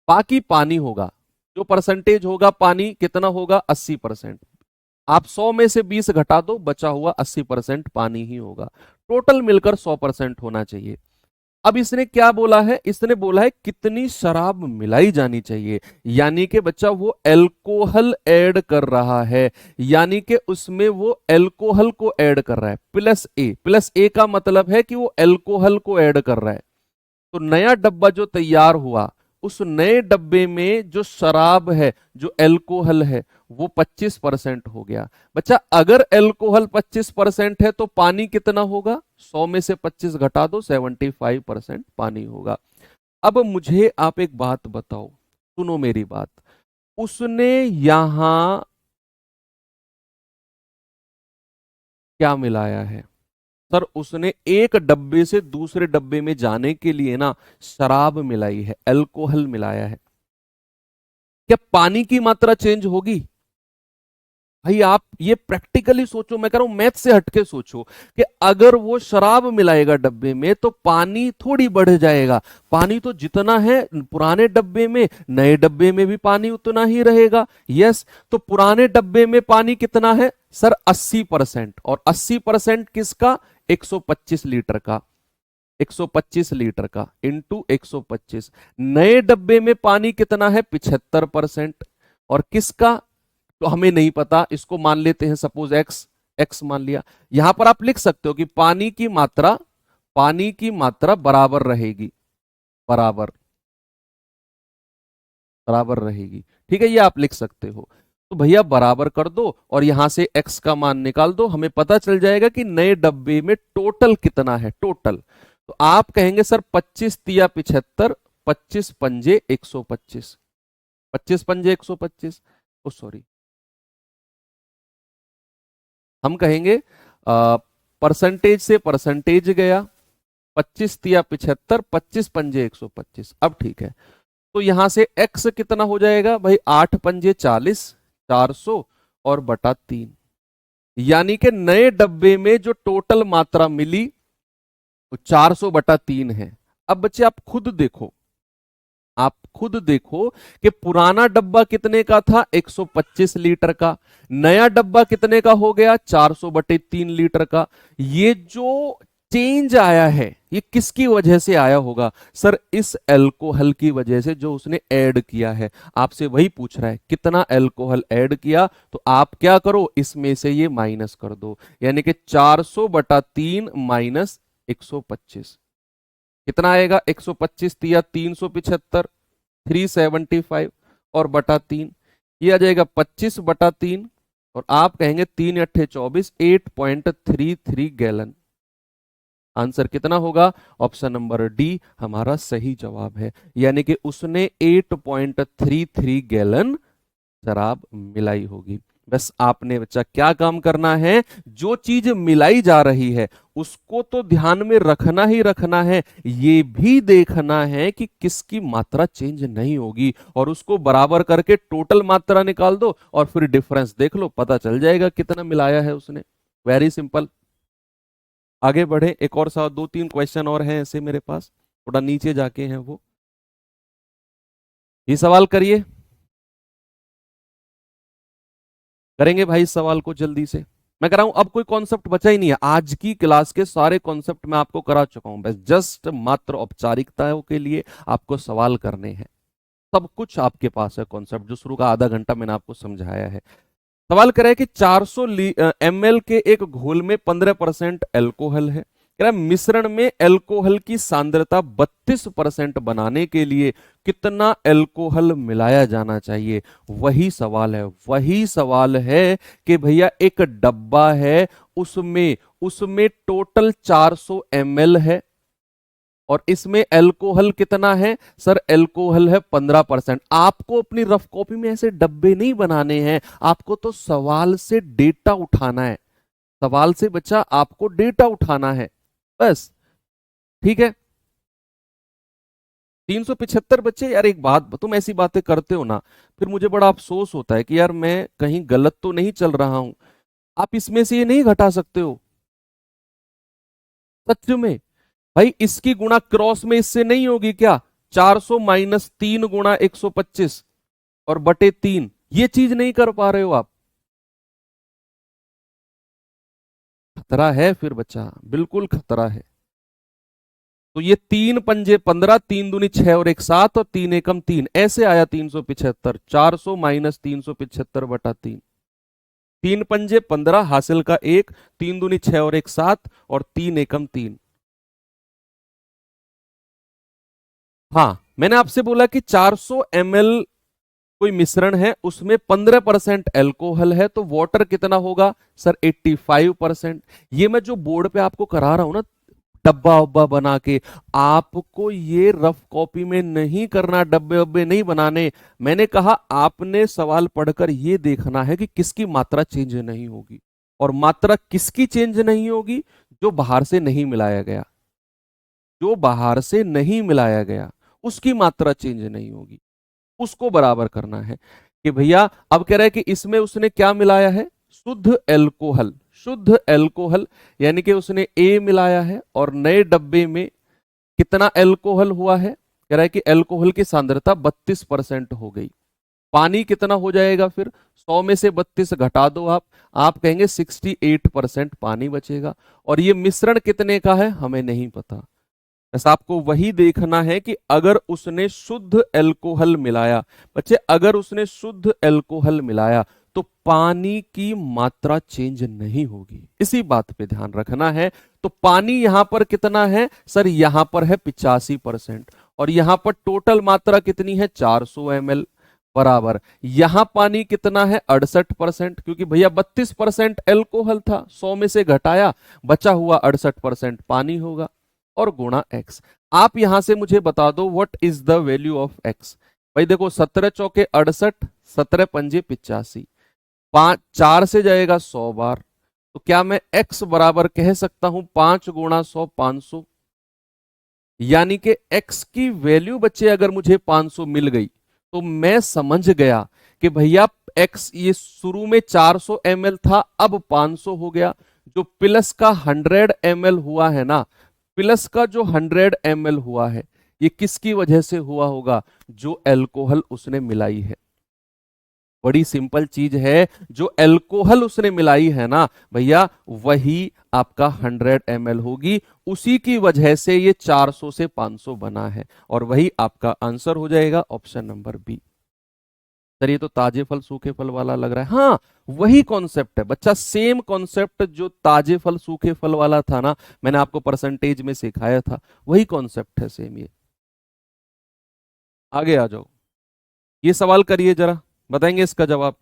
बाकी पानी होगा, जो परसेंटेज होगा पानी कितना होगा? 80%। आप 100 में से 20 घटा दो, बचा हुआ 80% पानी ही होगा। टोटल मिलकर 100% होना चाहिए। अब इसने क्या बोला है? इसने बोला है कितनी शराब मिलाई जानी चाहिए, यानी कि बच्चा वो अल्कोहल ऐड कर रहा है, यानी कि उसमें वो अल्कोहल को ऐड कर रहा है। प्लस ए, प्लस ए का मतलब है कि वो अल्कोहल को ऐड कर रहा है। तो नया डब्बा जो तैयार हुआ, उस नए डब्बे में जो शराब है, जो अल्कोहल है, वो 25% हो गया। बच्चा अगर अल्कोहल 25% है तो पानी कितना होगा? 100 में से 25 घटा दो, 75% पानी होगा। अब मुझे आप एक बात बताओ, सुनो मेरी बात। उसने यहां क्या मिलाया है? सर उसने एक डब्बे से दूसरे डब्बे में जाने के लिए ना शराब मिलाई है, अल्कोहल मिलाया है। क्या पानी की मात्रा चेंज होगी? भाई आप ये प्रैक्टिकली सोचो, मैं कह रहा हूं मैथ से हटके सोचो कि अगर वो शराब मिलाएगा डब्बे में तो पानी थोड़ी बढ़ जाएगा। पानी तो जितना है पुराने डब्बे में, नए डब्बे में भी पानी उतना ही रहेगा। यस, तो पुराने डब्बे में पानी कितना है सर? 80%। और 80% किसका? 125 लीटर का, 125 लीटर का इंटू 125। नए डब्बे में पानी कितना है? 75%। और किसका तो हमें नहीं पता, इसको मान लेते हैं सपोज एक्स, एक्स मान लिया। यहां पर आप लिख सकते हो कि पानी की मात्रा, पानी की मात्रा बराबर रहेगी, बराबर, बराबर रहेगी। ठीक है, ये आप लिख सकते हो। तो भैया बराबर कर दो और यहां से x का मान निकाल दो, हमें पता चल जाएगा कि नए डब्बे में टोटल कितना है, टोटल। तो आप कहेंगे सर 25 तिया 75, 25 पंजे 125, 25 पंजे 125, ओ सॉरी, हम कहेंगे परसेंटेज से परसेंटेज गया, 25 तिया 75, 25 पंजे 125। अब ठीक है, तो यहां से x कितना हो जाएगा भाई? 8 पंजे 40, 400 और बटा 3। यानी कि नए डब्बे में जो टोटल मात्रा मिली वो 400 बटा 3 है। अब बच्चे आप खुद देखो, आप खुद देखो कि पुराना डब्बा कितने का था? 125 लीटर का। नया डब्बा कितने का हो गया? 400 बटे 3 लीटर का। ये जो चेंज आया है ये किसकी वजह से आया होगा? सर इस अल्कोहल की वजह से जो उसने ऐड किया है। आपसे वही पूछ रहा है कितना अल्कोहल ऐड किया, तो आप क्या करो, इसमें से ये माइनस कर दो, यानी कि 400 बटा 3 माइनस 125 कितना आएगा? 125 तिया 375, 375 और बटा 3, ये आ जाएगा 25 बटा 3। और आप कहेंगे 3 अट्ठे 24, 8.33 गैलन। आंसर कितना होगा? ऑप्शन नंबर डी हमारा सही जवाब है, यानी कि उसने 8.33 गैलन शराब मिलाई होगी। बस आपने बच्चा क्या काम करना है, जो चीज मिलाई जा रही है उसको तो ध्यान में रखना ही रखना है, ये भी देखना है कि किसकी मात्रा चेंज नहीं होगी, और उसको बराबर करके टोटल मात्रा निकाल दो और फिर डिफरेंस देख लो, पता चल जाएगा कितना मिलाया है उसने। Very simple. आगे बढ़े, एक और दो तीन क्वेश्चन और हैं ऐसे मेरे पास, थोड़ा नीचे जाके हैं वो। ये सवाल करिए, करेंगे भाई इस सवाल को जल्दी से। मैं कह रहा हूं अब कोई कॉन्सेप्ट बचा ही नहीं है, आज की क्लास के सारे कॉन्सेप्ट मैं आपको करा चुका हूं, बस जस्ट मात्र औपचारिकताओं के लिए आपको सवाल करने हैं। सब कुछ आपके पास है कॉन्सेप्ट, जो शुरू का आधा घंटा मैंने आपको समझाया है। सवाल कर रहा है कि 400 ml के एक घोल में 15% एल्कोहल है। कह रहा है मिश्रण में एल्कोहल की सांद्रता 32% बनाने के लिए कितना एल्कोहल मिलाया जाना चाहिए। वही सवाल है, वही सवाल है कि भैया एक डब्बा है, उसमें उसमें टोटल 400 ml है और इसमें अल्कोहल कितना है सर, अल्कोहल है 15%। आपको अपनी रफ कॉपी में ऐसे डब्बे नहीं बनाने हैं, आपको तो सवाल से डेटा उठाना है, सवाल से बच्चा आपको डेटा उठाना है बस। ठीक है, 375 बच्चे। यार एक बात, तुम ऐसी बातें करते हो ना, फिर मुझे बड़ा अफसोस होता है कि यार मैं कहीं गलत तो नहीं चल रहा हूं। आप इसमें से ये नहीं घटा सकते हो सच में? भाई इसकी गुणा क्रॉस में इससे नहीं होगी क्या? 400 माइनस 3 गुणा 125 और बटे 3, ये चीज नहीं कर पा रहे हो आप। खतरा है फिर बच्चा, बिल्कुल खतरा है। तो ये 3 पंजे 15, 3 दूनी 6 और 1 7 और 3 एकम 3, ऐसे आया 375। 400 माइनस 375 बटा 3, 3 पंजे 15 हासिल का 1, 3 दूनी 6 और 1 7 और 3 एकम 3। हाँ, मैंने आपसे बोला कि 400 ml कोई मिश्रण है, उसमें 15% एल्कोहल है, तो वाटर कितना होगा सर? 85%। ये मैं जो बोर्ड पे आपको करा रहा हूं ना, डब्बा उब्बा बना के, आपको ये रफ कॉपी में नहीं करना, डब्बे उब्बे नहीं बनाने। मैंने कहा आपने सवाल पढ़कर ये देखना है कि किसकी मात्रा चेंज नहीं होगी, और मात्रा किसकी चेंज नहीं होगी? जो बाहर से नहीं मिलाया गया, जो बाहर से नहीं मिलाया गया उसकी मात्रा चेंज नहीं होगी, उसको बराबर करना है। कि भैया अब कह रहा है कि इसमें उसने क्या मिलाया है? शुद्ध एल्कोहल, शुद्ध एल्कोहल, यानी कि उसने ए मिलाया है, और नए डब्बे में कितना एल्कोहल हुआ है? कह रहा है कि एल्कोहल की सांद्रता 32% हो गई। पानी कितना हो जाएगा फिर? 100 में से 32 घटा दो आप कहेंगे 68% पानी बचेगा। और ये मिश्रण कितने का है हमें नहीं पता, बस आपको वही देखना है कि अगर उसने शुद्ध एल्कोहल मिलाया, बच्चे अगर उसने शुद्ध एल्कोहल मिलाया तो पानी की मात्रा चेंज नहीं होगी, इसी बात पे ध्यान रखना है। तो पानी यहां पर कितना है सर? यहां पर है 85%, और यहां पर टोटल मात्रा कितनी है? 400 ml बराबर। यहां पानी कितना है? 68%, क्योंकि भैया 32% एल्कोहल था, 100 में से घटाया, बचा हुआ 68% पानी होगा, और गुणा एक्स। आप यहां से मुझे बता दो what is the value of x. भाई देखो 17 चौके 68, 17 पंजे 85, 4 से जाएगा 100 बार, तो क्या मैं x बराबर कह सकता हूं 5 गुणा 100, 500? यानी कि x की वैल्यू बच्चे अगर मुझे 500 मिल गई, तो मैं समझ गया कि भैया x ये शुरू में 400 ml था, अब 500 हो गया। जो प्लस का 100 ml हुआ है ना, प्लस का जो 100 ml हुआ है, ये किसकी वजह से हुआ होगा? जो अल्कोहल उसने मिलाई है। बड़ी सिंपल चीज है, जो अल्कोहल उसने मिलाई है ना भैया, वही आपका 100 ml होगी, उसी की वजह से ये 400 से 500 बना है, और वही आपका आंसर हो जाएगा ऑप्शन नंबर बी। सर ये तो ताजे फल सूखे फल वाला लग रहा है। हाँ, वही कॉन्सेप्ट है बच्चा, सेम कॉन्सेप्ट जो ताजे फल सूखे फल वाला था ना, मैंने आपको परसेंटेज में सिखाया था, वही कॉन्सेप्ट है सेम ये। आगे आ जाओ, ये सवाल करिए जरा, बताएंगे इसका जवाब।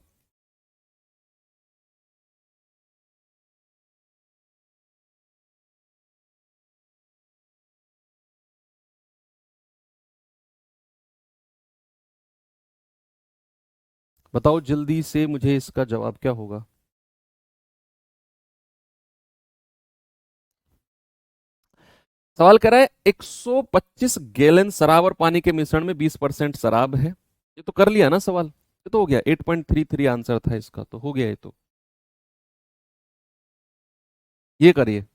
बताओ जल्दी से मुझे, इसका जवाब क्या होगा? सवाल कर रहा है 125 गैलन शराब और पानी के मिश्रण में 20% शराब है। ये तो कर लिया ना सवाल, ये तो हो गया, 8.33 आंसर था इसका, तो हो गया ये तो। ये करिए।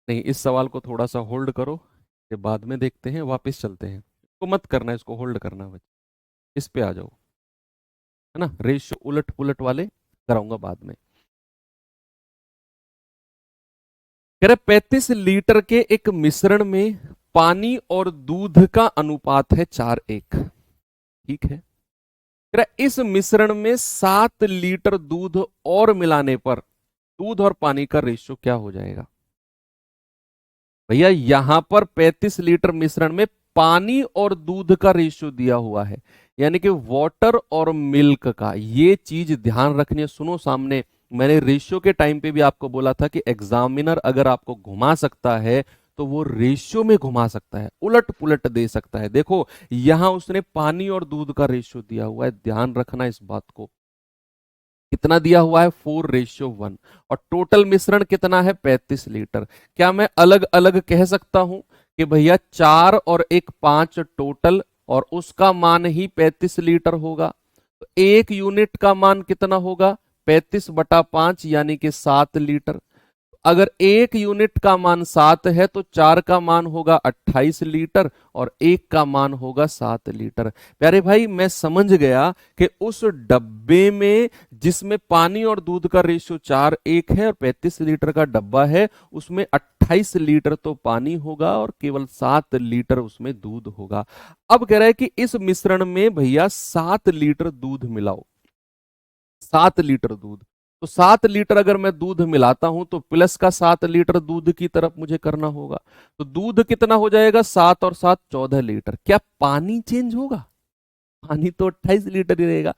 नहीं, इस सवाल को थोड़ा सा होल्ड करो, ये बाद में देखते हैं, वापस चलते हैं। इसको मत करना, इसको होल्ड करना बच्चे, इस पे आ जाओ, है ना। रेशियो उलट पुलट वाले कराऊंगा बाद में। कह रहे 35 लीटर के एक मिश्रण में पानी और दूध का अनुपात है 4:1। ठीक है। कह रहे इस मिश्रण में 7 लीटर दूध और मिलाने पर दूध और पानी का रेशियो क्या हो जाएगा। भैया यहां पर 35 लीटर मिश्रण में पानी और दूध का रेशियो दिया हुआ है, यानी कि वाटर और मिल्क का। ये चीज ध्यान रखनी है। सुनो, सामने मैंने रेशियो के टाइम पे भी आपको बोला था कि एग्जामिनर अगर आपको घुमा सकता है तो वो रेशियो में घुमा सकता है, उलट पुलट दे सकता है। देखो यहां उसने पानी और दूध का रेशियो दिया हुआ है, ध्यान रखना इस बात को। कितना दिया हुआ है 4:1, और टोटल मिश्रण कितना है 35 लीटर। क्या मैं अलग अलग कह सकता हूं कि भैया 4 और 1 5 टोटल, और उसका मान ही 35 लीटर होगा। तो एक यूनिट का मान कितना होगा 35/5 यानी कि 7 लीटर। अगर एक यूनिट का मान 7 है तो 4 का मान होगा 28 लीटर और 1 का मान होगा 7 लीटर। प्यारे भाई मैं समझ गया कि उस डब्बे में जिसमें पानी और दूध का रेशियो 4:1 है और 35 लीटर का डब्बा है, उसमें 28 लीटर तो पानी होगा और केवल 7 लीटर उसमें दूध होगा। अब कह रहा है कि इस मिश्रण में भैया 7 लीटर दूध मिलाओ, 7 लीटर दूध। तो 7 लीटर अगर मैं दूध मिलाता हूं तो प्लस का 7 लीटर दूध की तरफ मुझे करना होगा। तो दूध कितना हो जाएगा 7 और 7 14 लीटर। क्या पानी चेंज होगा? पानी तो 28 लीटर ही रहेगा।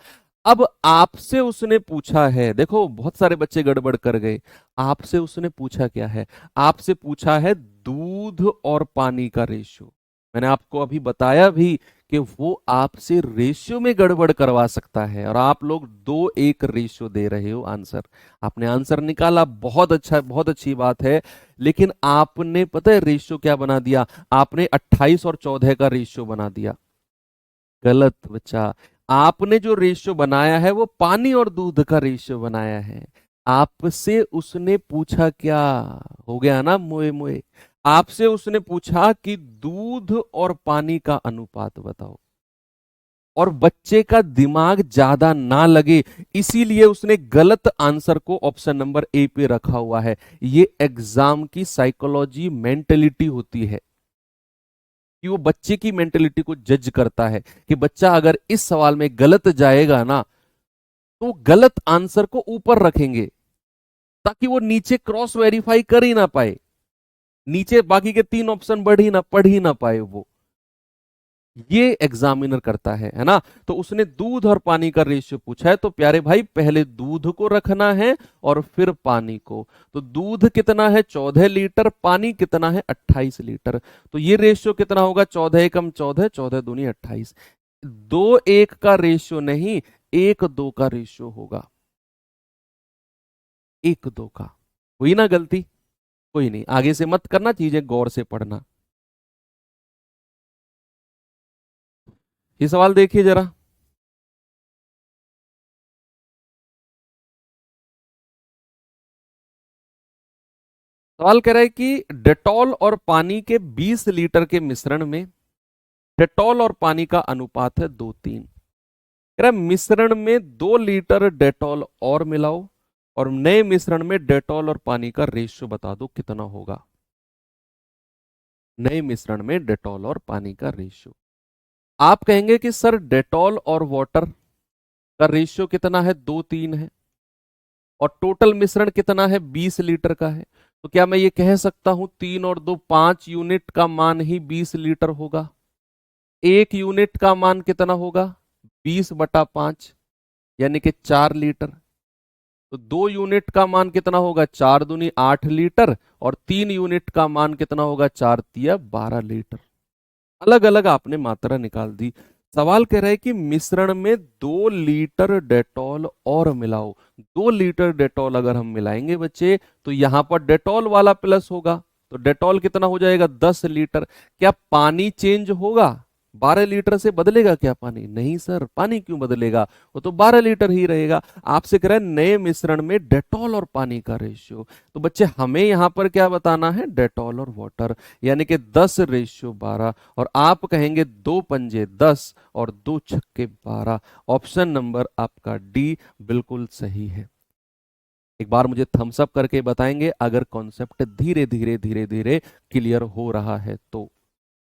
अब आपसे उसने पूछा है, देखो बहुत सारे बच्चे गड़बड़ कर गए। आपसे उसने पूछा क्या है, आपसे पूछा है दूध और पानी का रेशियो। मैंने आपको अभी बताया भी कि वो आपसे रेशियो में गड़बड़ करवा सकता है, और आप लोग 2:1 रेशियो दे रहे हो आंसर। आपने आंसर निकाला, बहुत अच्छा, बहुत अच्छी बात है। लेकिन आपने पता है रेशियो क्या बना दिया, आपने 28 और 14 का रेशियो बना दिया। गलत बच्चा। आपने जो रेशियो बनाया है वो पानी और दूध का रेशियो बनाया है। आपसे उसने पूछा क्या, हो गया ना मोए मोए। आपसे उसने पूछा कि दूध और पानी का अनुपात बताओ, और बच्चे का दिमाग ज्यादा ना लगे इसीलिए उसने गलत आंसर को ऑप्शन नंबर ए पे रखा हुआ है। ये एग्जाम की साइकोलॉजी, मेंटेलिटी होती है कि वो बच्चे की मेंटेलिटी को जज करता है कि बच्चा अगर इस सवाल में गलत जाएगा ना तो गलत आंसर को ऊपर रखेंगे ताकि वो नीचे क्रॉस वेरीफाई कर ही ना पाए, नीचे बाकी के 3 ऑप्शन पढ़ ही ना पाए वो। ये एग्जामिनर करता है ना। तो उसने दूध और पानी का रेशियो पूछा है, तो प्यारे भाई पहले दूध को रखना है और फिर पानी को। तो दूध कितना है 14 लीटर, पानी कितना है 28 लीटर। तो ये रेशियो कितना होगा 14 एकम 14, 14 दूनी 28। 2:1 का रेशियो नहीं, 1:2 का रेशियो होगा। 1:2 का। हुई ना गलती? कोई नहीं, आगे से मत करना, चीजें गौर से पढ़ना। ये सवाल देखिए जरा। सवाल कह रहा है कि डेटॉल और पानी के 20 लीटर के मिश्रण में डेटॉल और पानी का अनुपात है 2:3। कह रहा है मिश्रण में 2 लीटर डेटॉल और मिलाओ और नए मिश्रण में डेटॉल और पानी का रेशियो बता दो कितना होगा। नए मिश्रण में डेटॉल और पानी का रेशियो। आप कहेंगे कि सर डेटॉल और वाटर का रेशियो कितना है 2:3 है, और टोटल मिश्रण कितना है 20 लीटर का है। तो क्या मैं ये कह सकता हूं 3 और 2 5 यूनिट का मान ही 20 लीटर होगा। एक यूनिट का मान कितना होगा 20/5 यानी कि 4 लीटर। तो 2 यूनिट का मान कितना होगा 4 दूनी 8 लीटर, और 3 यूनिट का मान कितना होगा 4 तिया 12 लीटर। अलग अलग आपने मात्रा निकाल दी। सवाल कह रहा है कि मिश्रण में 2 लीटर डेटॉल और मिलाओ। 2 लीटर डेटॉल अगर हम मिलाएंगे बच्चे तो यहां पर डेटॉल वाला प्लस होगा, तो डेटॉल कितना हो जाएगा 10 लीटर। क्या पानी चेंज होगा? 12 लीटर से बदलेगा क्या पानी? नहीं सर, पानी क्यों बदलेगा, वो तो 12 लीटर ही रहेगा। आपसे कह रहा है नए मिश्रण में डेटॉल और पानी का रेशियो। तो बच्चे हमें यहां पर क्या बताना है? डेटॉल और वाटर, यानी कि 10:12। और आप कहेंगे 2 पंजे 10 और 2 छक्के 12। ऑप्शन नंबर आपका डी बिल्कुल सही है। एक बार मुझे थम्स अप करके बताएंगे अगर कॉन्सेप्ट धीरे धीरे धीरे धीरे क्लियर हो रहा है तो।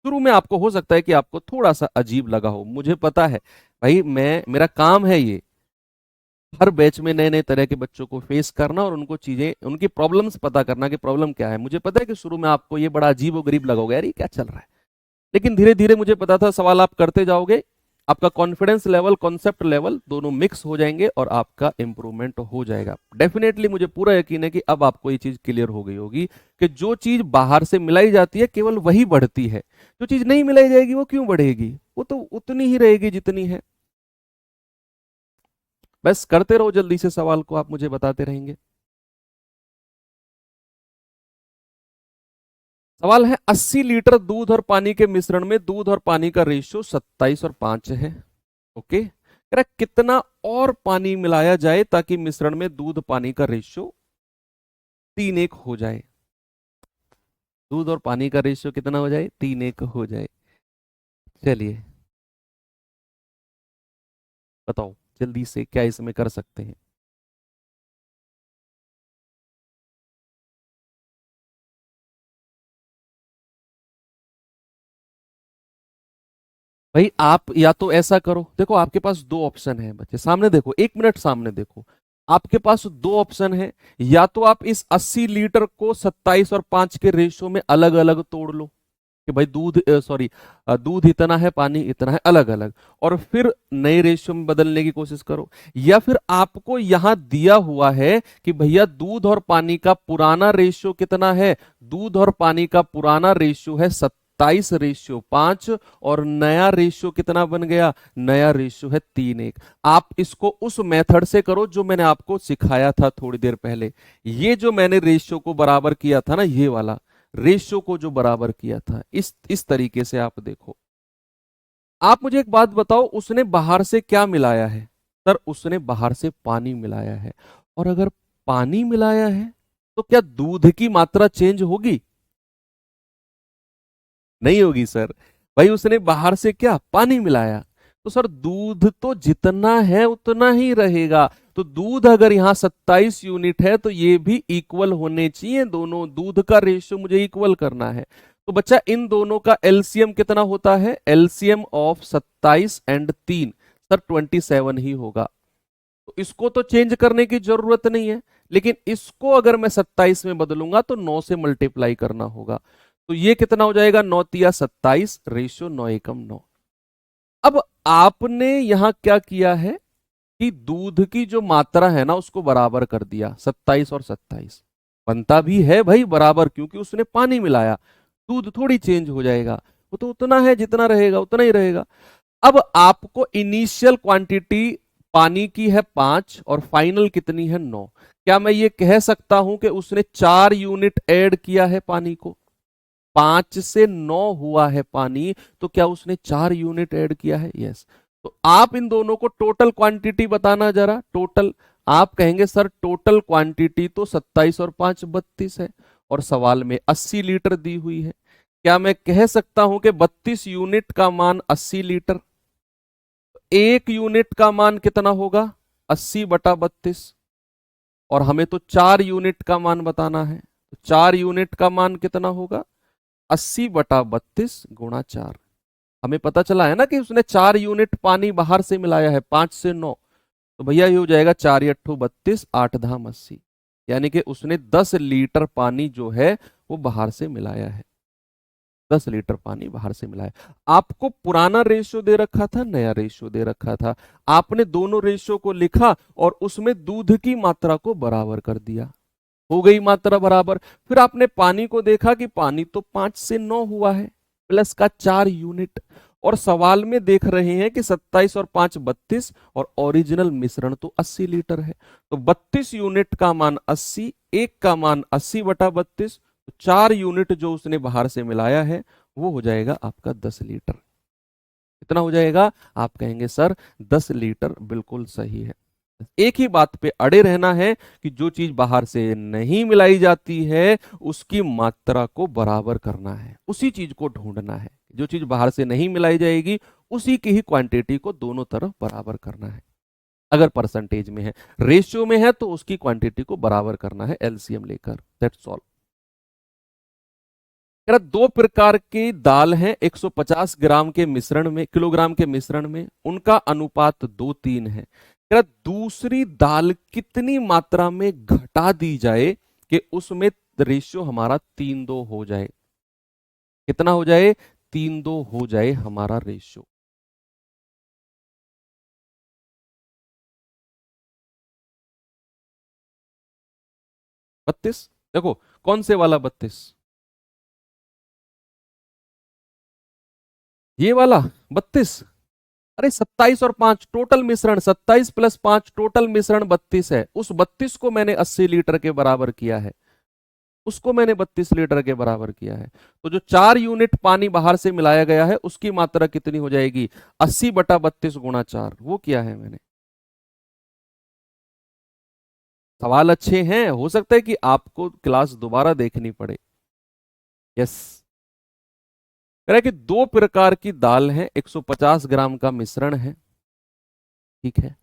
शुरू में आपको हो सकता है कि आपको थोड़ा सा अजीब लगा हो, मुझे पता है भाई, मेरा काम है ये, हर बैच में नए नए तरह के बच्चों को फेस करना और उनको चीजें, उनकी प्रॉब्लम्स पता करना कि प्रॉब्लम क्या है। मुझे पता है कि शुरू में आपको ये बड़ा अजीब और गरीब लगा होगा, यार ये क्या चल रहा है, लेकिन धीरे धीरे मुझे पता था सवाल आप करते जाओगे, आपका कॉन्फिडेंस लेवल, कॉन्सेप्ट लेवल दोनों मिक्स हो जाएंगे और आपका इंप्रूवमेंट हो जाएगा। डेफिनेटली मुझे पूरा यकीन है कि अब आपको ये चीज क्लियर हो गई होगी कि जो चीज बाहर से मिलाई जाती है केवल वही बढ़ती है, जो चीज नहीं मिलाई जाएगी वो क्यों बढ़ेगी, वो तो उतनी ही रहेगी जितनी है। बस करते रहो जल्दी से, सवाल को आप मुझे बताते रहेंगे। सवाल है 80 लीटर दूध और पानी के मिश्रण में दूध और पानी का रेशियो 27:5 है। ओके, कह रहा कितना और पानी मिलाया जाए ताकि मिश्रण में दूध पानी का रेशियो 3:1 हो जाए। दूध और पानी का रेशियो कितना हो जाए? 3:1 हो जाए। चलिए बताओ जल्दी से क्या इसमें कर सकते हैं। भाई आप या तो ऐसा करो, देखो आपके पास दो ऑप्शन है बच्चे, सामने देखो, 1 मिनट सामने देखो, आपके पास दो ऑप्शन है। या तो आप इस 80 लीटर को 27:5 के रेशियो में अलग अलग तोड़ लो कि भाई दूध, सॉरी, दूध इतना है, पानी इतना है, अलग अलग, और फिर नए रेशियो में बदलने की कोशिश करो। या फिर आपको यहां दिया हुआ है कि भैया दूध और पानी का पुराना रेशियो कितना है, दूध और पानी का पुराना रेशियो है 27:5, और नया रेशियो कितना बन गया, नया रेशियो है 3:1। आप इसको उस मेथड से करो जो मैंने आपको सिखाया था थोड़ी देर पहले। ये जो मैंने रेशियो को बराबर किया था ना, ये वाला रेशियो को जो बराबर किया था, इस तरीके से आप देखो। आप मुझे एक बात बताओ, उसने बाहर से क्या मिलाया है? सर उसने बाहर से पानी मिलाया है, और अगर पानी मिलाया है तो क्या दूध की मात्रा चेंज होगी? नहीं होगी सर। भाई उसने बाहर से क्या, पानी मिलाया, तो सर दूध तो जितना है उतना ही रहेगा। तो दूध अगर यहाँ 27 यूनिट है तो ये भी इक्वल होने चाहिए, दोनों दूध का रेशियो मुझे इक्वल करना है। तो बच्चा इन दोनों का एलसीएम कितना होता है? एलसीएम ऑफ 27 और 3 सर 27 ही होगा। तो इसको तो चेंज करने की जरूरत नहीं है, लेकिन इसको अगर मैं 27 में बदलूंगा तो 9 से मल्टीप्लाई करना होगा। तो ये कितना हो जाएगा? 9×3=27, रेशियो 9×1=9। अब आपने यहां क्या किया है कि दूध की जो मात्रा है ना उसको बराबर कर दिया, 27 और 27 बनता भी है भाई बराबर, क्योंकि उसने पानी मिलाया। दूध थोड़ी चेंज हो जाएगा, वो तो उतना है जितना रहेगा उतना ही रहेगा। अब आपको इनिशियल क्वांटिटी पानी की है 5 और फाइनल कितनी है 9। क्या मैं ये कह सकता हूं कि उसने 4 यूनिट ऐड किया है पानी को? 5 से 9 हुआ है पानी, तो क्या उसने 4 यूनिट ऐड किया है? यस। तो आप इन दोनों को टोटल क्वांटिटी बताना जरा, टोटल। आप कहेंगे सर टोटल क्वांटिटी तो 27 और 5 32 है, और सवाल में 80 लीटर दी हुई है। क्या मैं कह सकता हूं कि 32 यूनिट का मान 80 लीटर, एक यूनिट का मान कितना होगा? 80/32, और हमें तो 4 यूनिट का मान बताना है, तो 4 यूनिट का मान कितना होगा? 80/32 × 4। हमें पता चला है ना कि उसने 4 यूनिट पानी बाहर से मिलाया है, 5 से 9। तो भैया ये हो जाएगा 4×8=32, 8×10=80, यानी कि उसने 10 लीटर पानी जो है वो बाहर से मिलाया है। 10 लीटर पानी बाहर से मिलाया। आपको पुराना रेशियो दे रखा था, नया रेशियो दे रखा था, आपने दोनों रेशियो को लिखा और उसमें दूध की मात्रा को बराबर कर दिया, हो गई मात्रा बराबर। फिर आपने पानी को देखा कि पानी तो 5 से 9 हुआ है, प्लस का 4 यूनिट, और सवाल में देख रहे हैं कि 27 और 5 32, और ओरिजिनल मिश्रण तो 80 लीटर है। तो 32 यूनिट का मान 80, एक का मान 80/32, तो 4 यूनिट जो उसने बाहर से मिलाया है वो हो जाएगा आपका 10 लीटर। कितना हो जाएगा? आप कहेंगे सर 10 लीटर बिल्कुल सही है। एक ही बात पे अड़े रहना है कि जो चीज बाहर से नहीं मिलाई जाती है उसकी मात्रा को बराबर करना है, उसी चीज को ढूंढना है। जो चीज बाहर से नहीं मिलाई जाएगी उसी की ही क्वांटिटी को दोनों तरफ बराबर करना है। अगर परसेंटेज में है, रेशियो में है, तो उसकी क्वांटिटी को बराबर करना है एलसीएम लेकर। That's all. दो प्रकार की दाल हैं 150 ग्राम के मिश्रण में, किलोग्राम के मिश्रण में, उनका अनुपात 2:3 है। दूसरी दाल कितनी मात्रा में घटा दी जाए कि उसमें रेशियो हमारा 3:2 हो जाए? कितना हो जाए? 3:2 हो जाए हमारा रेशियो। बत्तीस। देखो कौन से वाला 32? ये वाला 32। अरे 27 और 5 टोटल मिश्रण, 27 प्लस 5 टोटल मिश्रण 32 है। उस 32 को मैंने 80 लीटर के बराबर किया है, उसको मैंने 32 लीटर के बराबर किया है। तो जो 4 यूनिट पानी बाहर से मिलाया गया है उसकी मात्रा कितनी हो जाएगी? 80/32 गुणा 4, वो किया है मैंने। सवाल अच्छे हैं, हो सकता है कि आपको क्लास दोबारा देखनी पड़े। यस। कह रहा है कि दो प्रकार की दाल है, 150 ग्राम का मिश्रण है, ठीक है,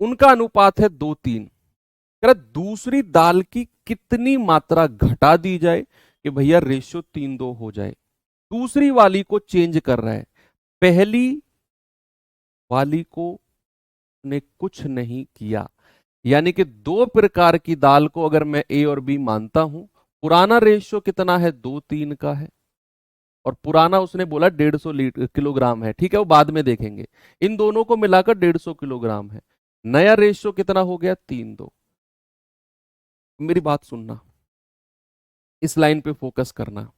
उनका अनुपात है 2:3। कह रहा दूसरी दाल की कितनी मात्रा घटा दी जाए कि भैया रेशियो 3:2 हो जाए? दूसरी वाली को चेंज कर रहा है, पहली वाली को ने कुछ नहीं किया। यानी कि दो प्रकार की दाल को अगर मैं ए और बी मानता हूं, पुराना रेशियो कितना है? 2:3 का है, और पुराना उसने बोला 150 किलोग्राम है, ठीक है, वो बाद में देखेंगे। इन दोनों को मिलाकर 150 किलोग्राम है। नया रेशियो कितना हो गया? 3:2। मेरी बात सुनना, इस लाइन पे फोकस करना,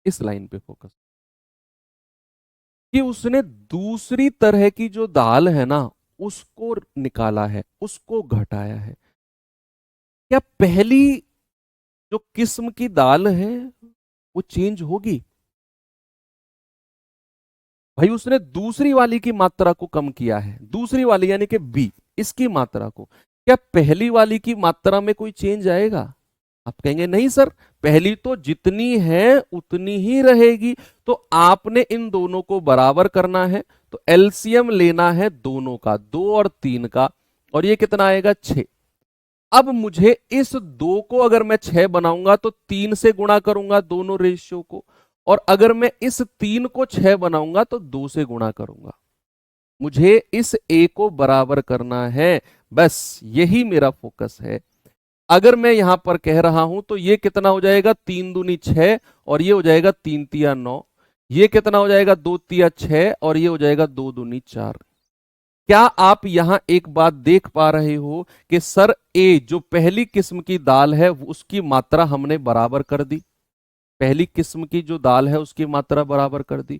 इस लाइन पे फोकस, कि उसने दूसरी तरह की जो दाल है ना उसको निकाला है, उसको घटाया है। क्या पहली जो किस्म की दाल है वो चेंज होगी? भाई उसने दूसरी वाली की मात्रा को कम किया है, दूसरी वाली यानी कि बी, इसकी मात्रा को। क्या पहली वाली की मात्रा में कोई चेंज आएगा? आप कहेंगे नहीं सर, पहली तो जितनी है उतनी ही रहेगी। तो आपने इन दोनों को बराबर करना है, तो एलसीएम लेना है दोनों का, 2 और 3 का, और ये कितना आएगा? 6। अब मुझे इस 2 को अगर मैं 6 बनाऊंगा तो 3 से गुणा करूंगा दोनों रेशियो को, और अगर मैं इस 3 को 6 बनाऊंगा तो 2 से गुणा करूंगा। मुझे इस ए को बराबर करना है, बस यही मेरा फोकस है। अगर मैं यहां पर कह रहा हूं तो ये कितना हो जाएगा? 3 दूनी 6, और ये हो जाएगा 3 तिया 9। ये कितना हो जाएगा? 2 तिया 6, और ये हो जाएगा 2 दूनी 4। क्या आप यहां एक बात देख पा रहे हो कि सर ए जो पहली किस्म की दाल है उसकी मात्रा हमने बराबर कर दी, पहली किस्म की जो दाल है उसकी मात्रा बराबर कर दी।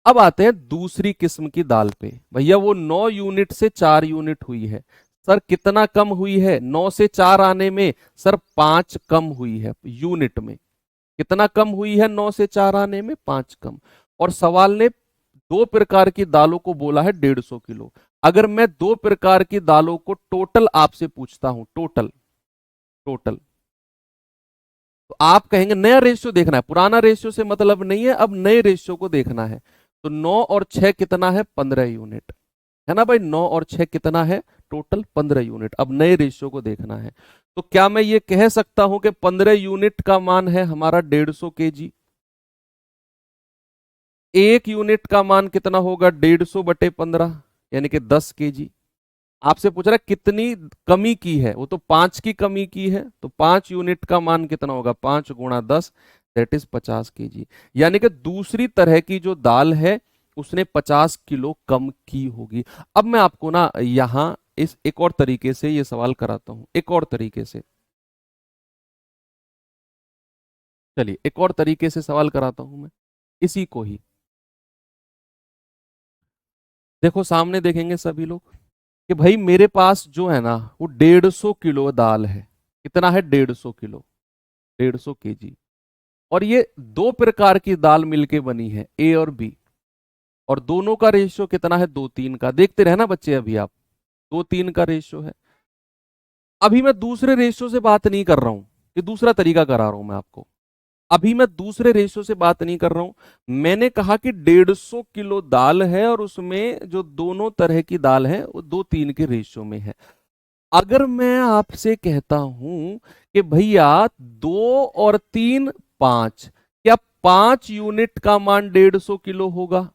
अब आते हैं दूसरी किस्म की दाल पे। भैया वो 9 यूनिट से 4 यूनिट हुई है। सर कितना कम हुई है? 9 से 4 आने में सर 5 कम हुई है यूनिट में। कितना कम हुई है? 9 से 4 आने में 5 कम। और सवाल ने दो प्रकार की दालों को बोला है 150 किलो। अगर मैं दो प्रकार की दालों को टोटल आपसे पूछता हूं, टोटल टोटल, तो आप कहेंगे नया रेशियो देखना है, पुराना रेशियो से मतलब नहीं है, अब नए रेशियो को देखना है। तो 9 और 6 कितना है? 15 यूनिट है ना भाई। 9 और 6 कितना है? Total 15 unit. अब नए रेशियो को देखना है, तो क्या मैं ये कह सकता हूं कि 15 यूनिट का मान है हमारा 150 केजी? एक यूनिट का मान कितना होगा? 150/15 यानी कि 10 केजी। आपसे पूछ रहा है कितनी कमी की है, वो तो 5 की कमी की है, तो 5 यूनिट का मान कितना होगा? 5 × 10, दैट इज 50 केजी। यानी कि दूसरी तरह की जो दाल है उसने 50 किलो कम की होगी। अब मैं आपको ना यहां इस एक और तरीके से ये सवाल कराता हूं, एक और तरीके से, चलिए एक और तरीके से सवाल कराता हूं मैं इसी को ही। देखो सामने देखेंगे सभी लोग कि भाई मेरे पास जो है ना वो 150 किलो दाल है। कितना है? 150 किलो, 150 केजी। और ये दो प्रकार की दाल मिलके बनी है, ए और बी, और दोनों का रेशियो कितना है, 2:3 का। देखते रहना बच्चे, अभी आप 2:3 का रेशियो है। अभी मैं दूसरे रेशियो से बात नहीं कर रहा हूं, ये दूसरा तरीका करा रहा हूं मैं आपको। अभी मैं दूसरे रेशियो से बात नहीं कर रहा हूं। मैंने कहा कि 150 किलो दाल है और उसमें जो दोनों तरह की दाल है वो 2:3 के रेशियो में है। अगर मैं आपसे कहता हूं कि भैया 2 और 3 5, क्या 5 यूनिट का मान 150 किलो होगा?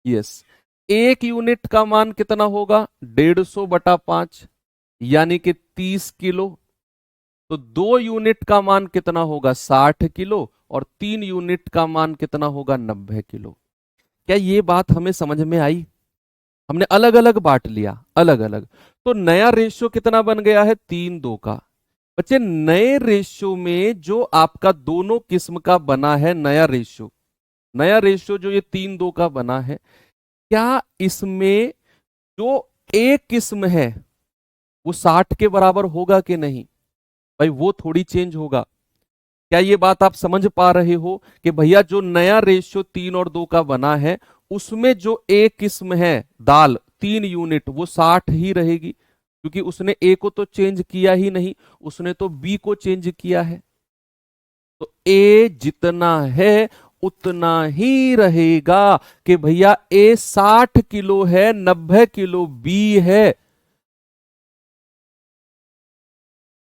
यस। 1 यूनिट का मान कितना होगा? 150/5, यानी कि 30 किलो। तो 2 यूनिट का मान कितना होगा? 60 किलो। और 3 यूनिट का मान कितना होगा? 90 किलो। क्या ये बात हमें समझ में आई? हमने अलग अलग बांट लिया, अलग अलग। तो नया रेशियो कितना बन गया है? 3:2 का। बच्चे नए रेशियो में जो आपका दोनों किस्म का बना है नया रेशियो, नया रेशियो जो ये 3:2 का बना है, क्या इसमें जो एक किस्म है वो 60 के बराबर होगा कि नहीं? भाई वो थोड़ी चेंज होगा। क्या ये बात आप समझ पा रहे हो कि भैया जो नया रेशियो 3 और 2 का बना है उसमें जो एक किस्म है दाल 3 यूनिट, वो 60 ही रहेगी, क्योंकि उसने ए को तो चेंज किया ही नहीं, उसने तो बी को चेंज किया है। तो ए जितना है उतना ही रहेगा कि भैया ए 60 किलो है, 90 किलो बी है।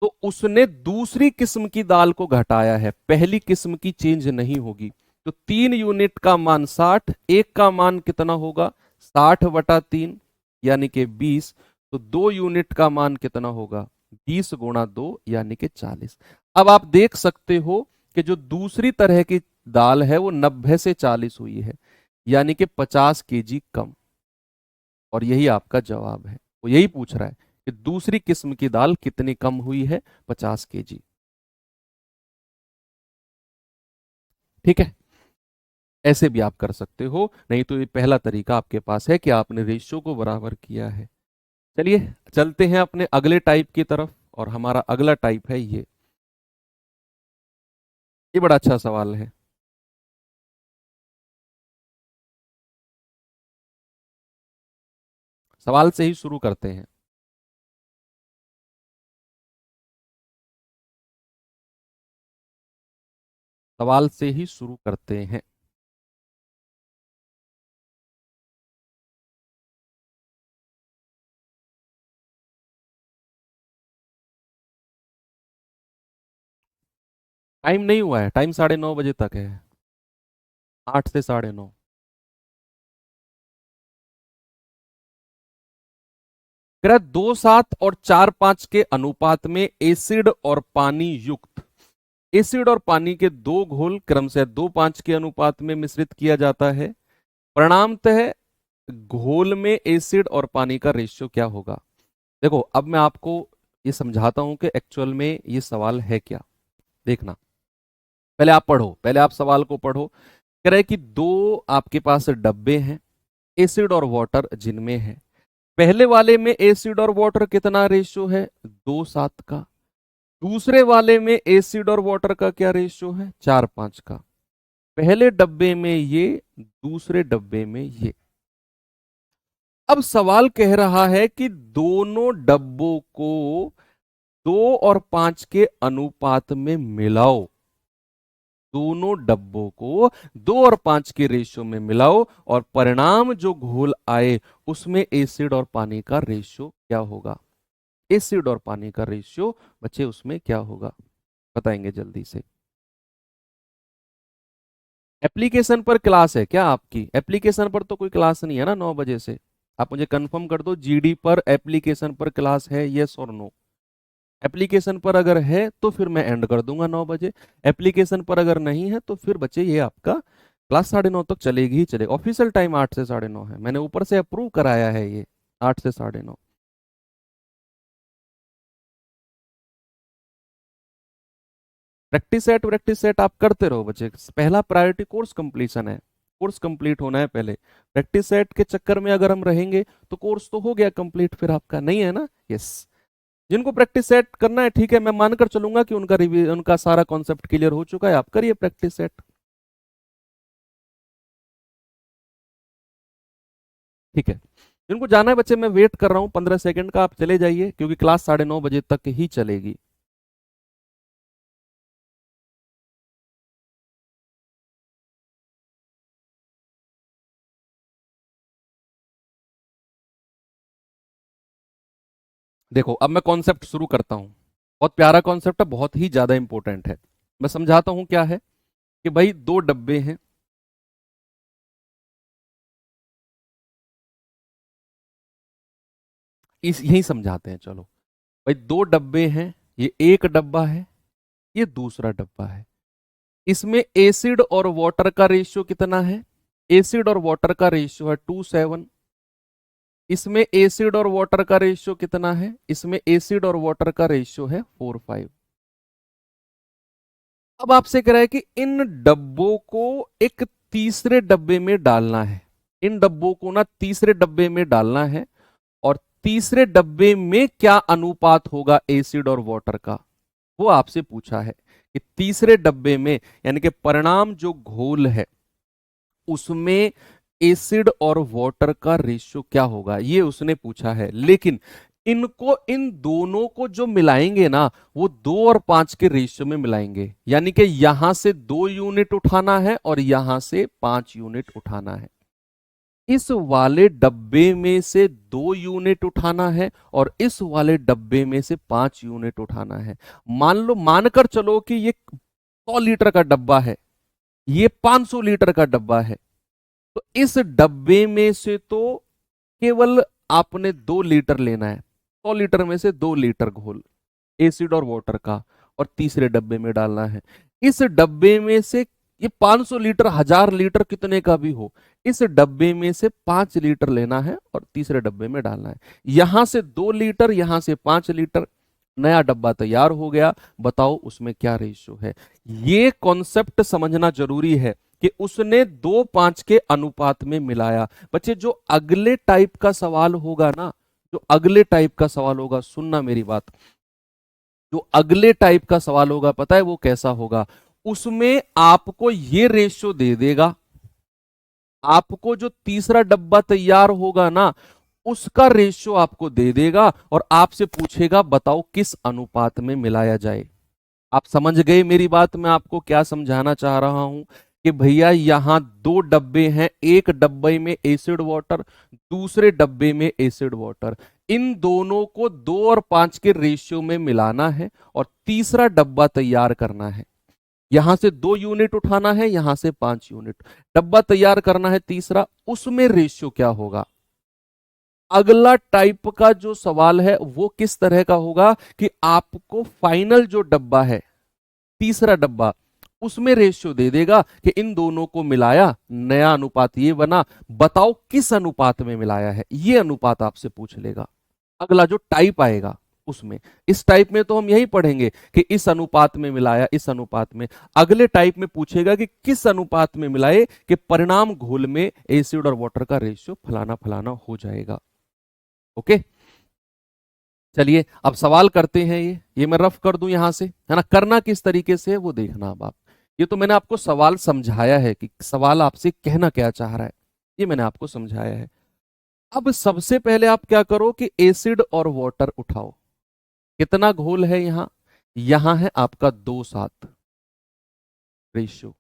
तो उसने दूसरी किस्म की दाल को घटाया है, पहली किस्म की चेंज नहीं होगी। तो 3 यूनिट का मान 60, एक का मान कितना होगा? 60/3, यानी कि 20। तो 2 यूनिट का मान कितना होगा? 20 × 2, यानी कि 40। अब आप देख सकते हो कि जो दूसरी तरह की दाल है वो 90 से 40 हुई है, यानी कि 50 kg कम। और यही आपका जवाब है, वो यही पूछ रहा है कि दूसरी किस्म की दाल कितनी कम हुई है? 50 kg। ठीक है, ऐसे भी आप कर सकते हो, नहीं तो ये पहला तरीका आपके पास है कि आपने रेशियो को बराबर किया है। चलिए चलते हैं अपने अगले टाइप की तरफ, और हमारा अगला टाइप है ये बड़ा अच्छा सवाल है। सवाल से ही शुरू करते हैं। सवाल से ही शुरू करते हैं। टाइम नहीं हुआ है, टाइम 9:30 बजे तक है, 8 से 9:30। कह रहा है 2:7 और 4:5 के अनुपात में एसिड और पानी युक्त, एसिड और पानी के दो घोल क्रमशः 2:5 के अनुपात में मिश्रित किया जाता है। परिणामतः घोल में एसिड और पानी का रेशियो क्या होगा? देखो अब मैं आपको ये समझाता हूं कि एक्चुअल में ये सवाल है क्या। देखना, पहले आप पढ़ो, पहले आप सवाल को पढ़ो। कह रहा है कि दो आपके पास डब्बे हैं एसिड और वाटर जिनमें है, पहले वाले में एसिड और वाटर कितना रेशियो है? 2:7 का। दूसरे वाले में एसिड और वाटर का क्या रेशियो है? 4:5 का। पहले डब्बे में ये, दूसरे डब्बे में ये। अब सवाल कह रहा है कि दोनों डब्बों को 2 और 5 के अनुपात में मिलाओ, दोनों डब्बों को 2 और 5 के रेशियो में मिलाओ, और परिणाम जो घोल आए उसमें एसिड और पानी का रेशियो क्या होगा? एसिड और पानी का रेशियो बच्चे उसमें क्या होगा? बताएंगे जल्दी से। एप्लीकेशन पर क्लास है क्या आपकी? एप्लीकेशन पर तो कोई क्लास नहीं है ना 9 बजे से? आप मुझे कंफर्म कर दो, जीडी पर एप्लीकेशन पर क्लास है, यस और नो? एप्लीकेशन पर अगर है तो फिर मैं एंड कर दूंगा 9 बजे। एप्लीकेशन पर अगर नहीं है तो फिर बच्चे ये आपका क्लास 9:30 तक चलेगी ही चलेगी। ऑफिशियल टाइम 8 से 9:30 है, मैंने ऊपर से अप्रूव कराया है ये 8 से 9:30। प्रैक्टिस सेट आप करते रहो बच्चे, पहला प्रायोरिटी कोर्स कंप्लीशन है, कोर्स कंप्लीट होना है पहले। प्रैक्टिस सेट के चक्कर में अगर हम रहेंगे तो कोर्स तो हो गया कंप्लीट फिर आपका, नहीं है ना? यस। जिनको प्रैक्टिस सेट करना है ठीक है, मैं मानकर चलूंगा कि उनका सारा कॉन्सेप्ट क्लियर हो चुका है, आप करिए प्रैक्टिस सेट। ठीक है, जिनको जाना है बच्चे मैं वेट कर रहा हूं 15 सेकंड का, आप चले जाइए क्योंकि क्लास 9:30 बजे तक ही चलेगी। देखो अब मैं कॉन्सेप्ट शुरू करता हूं, बहुत प्यारा कॉन्सेप्ट है, बहुत ही ज्यादा इंपॉर्टेंट है। मैं समझाता हूं क्या है कि भाई दो डब्बे हैं, इस यही समझाते हैं चलो। भाई दो डब्बे हैं, ये एक डब्बा है, ये दूसरा डब्बा है। इसमें एसिड और वाटर का रेशियो कितना है? एसिड और वाटर का रेशियो है 2:7। इसमें एसिड और वाटर का रेशियो कितना है? इसमें एसिड और वाटर का रेशियो है 4:5। अब आपसे कह रहा है कि इन डब्बों को एक तीसरे डब्बे में डालना है, इन डब्बों को ना तीसरे डब्बे में डालना है, और तीसरे डब्बे में क्या अनुपात होगा एसिड और वाटर का, वो आपसे पूछा है कि तीसरे डब्बे में यानी कि परिणाम जो घोल है उसमें एसिड और वाटर का रेशियो क्या होगा, ये उसने पूछा है। लेकिन इनको इन दोनों को जो मिलाएंगे ना वो 2 और 5 के रेशियो में मिलाएंगे, यानी कि यहां से 2 यूनिट उठाना है और यहां से 5 यूनिट उठाना है। इस वाले डब्बे में से 2 यूनिट उठाना है और इस वाले डब्बे में से 5 यूनिट उठाना है। मानकर चलो कि ये 100 लीटर का डब्बा है, ये 500 लीटर का डब्बा है, तो इस डब्बे में से तो केवल आपने 2 लीटर लेना है, 100 लीटर में से 2 लीटर घोल एसिड और वाटर का, और तीसरे डब्बे में डालना है। इस डब्बे में से ये 500 लीटर 1000 लीटर कितने का भी हो, इस डब्बे में से 5 लीटर लेना है और तीसरे डब्बे में डालना है। यहां से 2 लीटर, यहां से 5 लीटर, नया डब्बा तैयार हो गया। बताओ उसमें क्या रेशियो है? ये कॉन्सेप्ट समझना जरूरी है कि उसने 2:5 के अनुपात में मिलाया। बच्चे जो अगले टाइप का सवाल होगा ना, जो अगले टाइप का सवाल होगा, सुनना मेरी बात, जो अगले टाइप का सवाल होगा पता है वो कैसा होगा? उसमें आपको ये रेशियो दे देगा, आपको जो तीसरा डब्बा तैयार होगा ना उसका रेशियो आपको दे देगा और आपसे पूछेगा बताओ किस अनुपात में मिलाया जाए। आप समझ गए मेरी बात, मैं आपको क्या समझाना चाह रहा हूं कि भैया यहां 2 डब्बे हैं, एक डब्बे में एसिड वाटर, दूसरे डब्बे में एसिड वाटर, इन दोनों को 2 और 5 के रेशियो में मिलाना है और तीसरा डब्बा तैयार करना है। यहां से 2 यूनिट उठाना है, यहां से 5 यूनिट, डब्बा तैयार करना है तीसरा, उसमें रेशियो क्या होगा? अगला टाइप का जो सवाल है वो किस तरह का होगा कि आपको फाइनल जो डब्बा है, तीसरा डब्बा, उसमें रेशियो दे देगा कि इन दोनों को मिलाया, नया अनुपात ये बना, बताओ किस अनुपात में मिलाया है, ये अनुपात आपसे पूछ लेगा। अगला जो टाइप आएगा उसमें, इस टाइप में तो हम यही पढ़ेंगे कि इस अनुपात में मिलाया, इस अनुपात में। अगले टाइप में पूछेगा कि किस अनुपात में मिलाए कि परिणाम घोल में एसिड और वाटर का रेशियो फलाना फलाना हो जाएगा। ओके, चलिए अब सवाल करते हैं। ये मैं रफ कर दूं यहां से, है ना? करना किस तरीके से है वो देखना। अब आप, ये तो मैंने आपको सवाल समझाया है कि सवाल आपसे कहना क्या चाह रहा है, ये मैंने आपको समझाया है। अब सबसे पहले आप क्या करो कि एसिड और वाटर उठाओ। कितना घोल है यहां? यहां है आपका 2:7 रेशियो,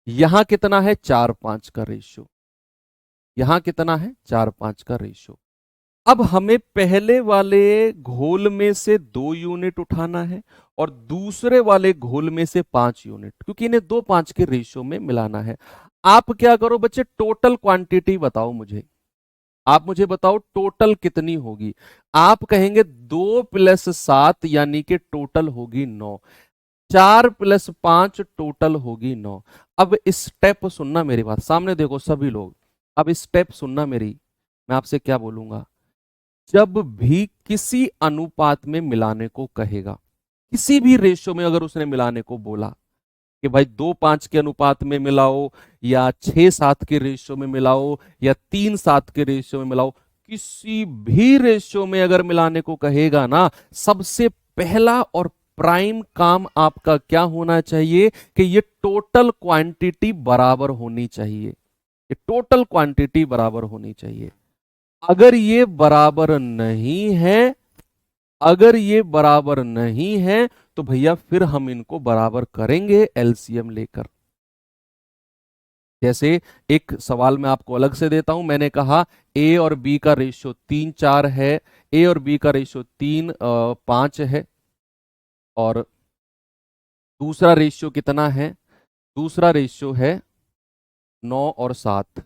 यहां कितना है 4:5 का रेशियो, यहां कितना है 4:5 का रेशियो। अब हमें पहले वाले घोल में से 2 यूनिट उठाना है और दूसरे वाले घोल में से 5 यूनिट, क्योंकि इन्हें 2:5 के रेशियो में मिलाना है। आप क्या करो बच्चे, टोटल क्वांटिटी बताओ मुझे, आप मुझे बताओ टोटल कितनी होगी। आप कहेंगे 2+7 यानी कि टोटल होगी 9, 4+5 टोटल होगी 9। अब स्टेप सुनना मेरी बात, सामने देखो सभी लोग, अब स्टेप सुनना मेरी, मैं आपसे क्या बोलूंगा। जब भी किसी अनुपात में मिलाने को कहेगा, किसी भी रेशियो में अगर उसने मिलाने को बोला कि भाई 2:5 के अनुपात में मिलाओ या 6:7 के रेशियो में मिलाओ या 3:7 के रेशियो में मिलाओ, किसी भी रेशियो में अगर मिलाने को कहेगा ना, सबसे पहला और प्राइम काम आपका क्या होना चाहिए कि ये टोटल क्वांटिटी बराबर होनी चाहिए। ये टोटल क्वांटिटी बराबर होनी चाहिए। अगर ये बराबर नहीं है, अगर ये बराबर नहीं है तो भैया फिर हम इनको बराबर करेंगे एलसीएम लेकर। जैसे एक सवाल मैं आपको अलग से देता हूं, मैंने कहा ए और बी का रेशियो 3:4 है, ए और बी का रेशियो 3:5 है, और दूसरा रेशियो कितना है? दूसरा रेशियो है 9 और 7।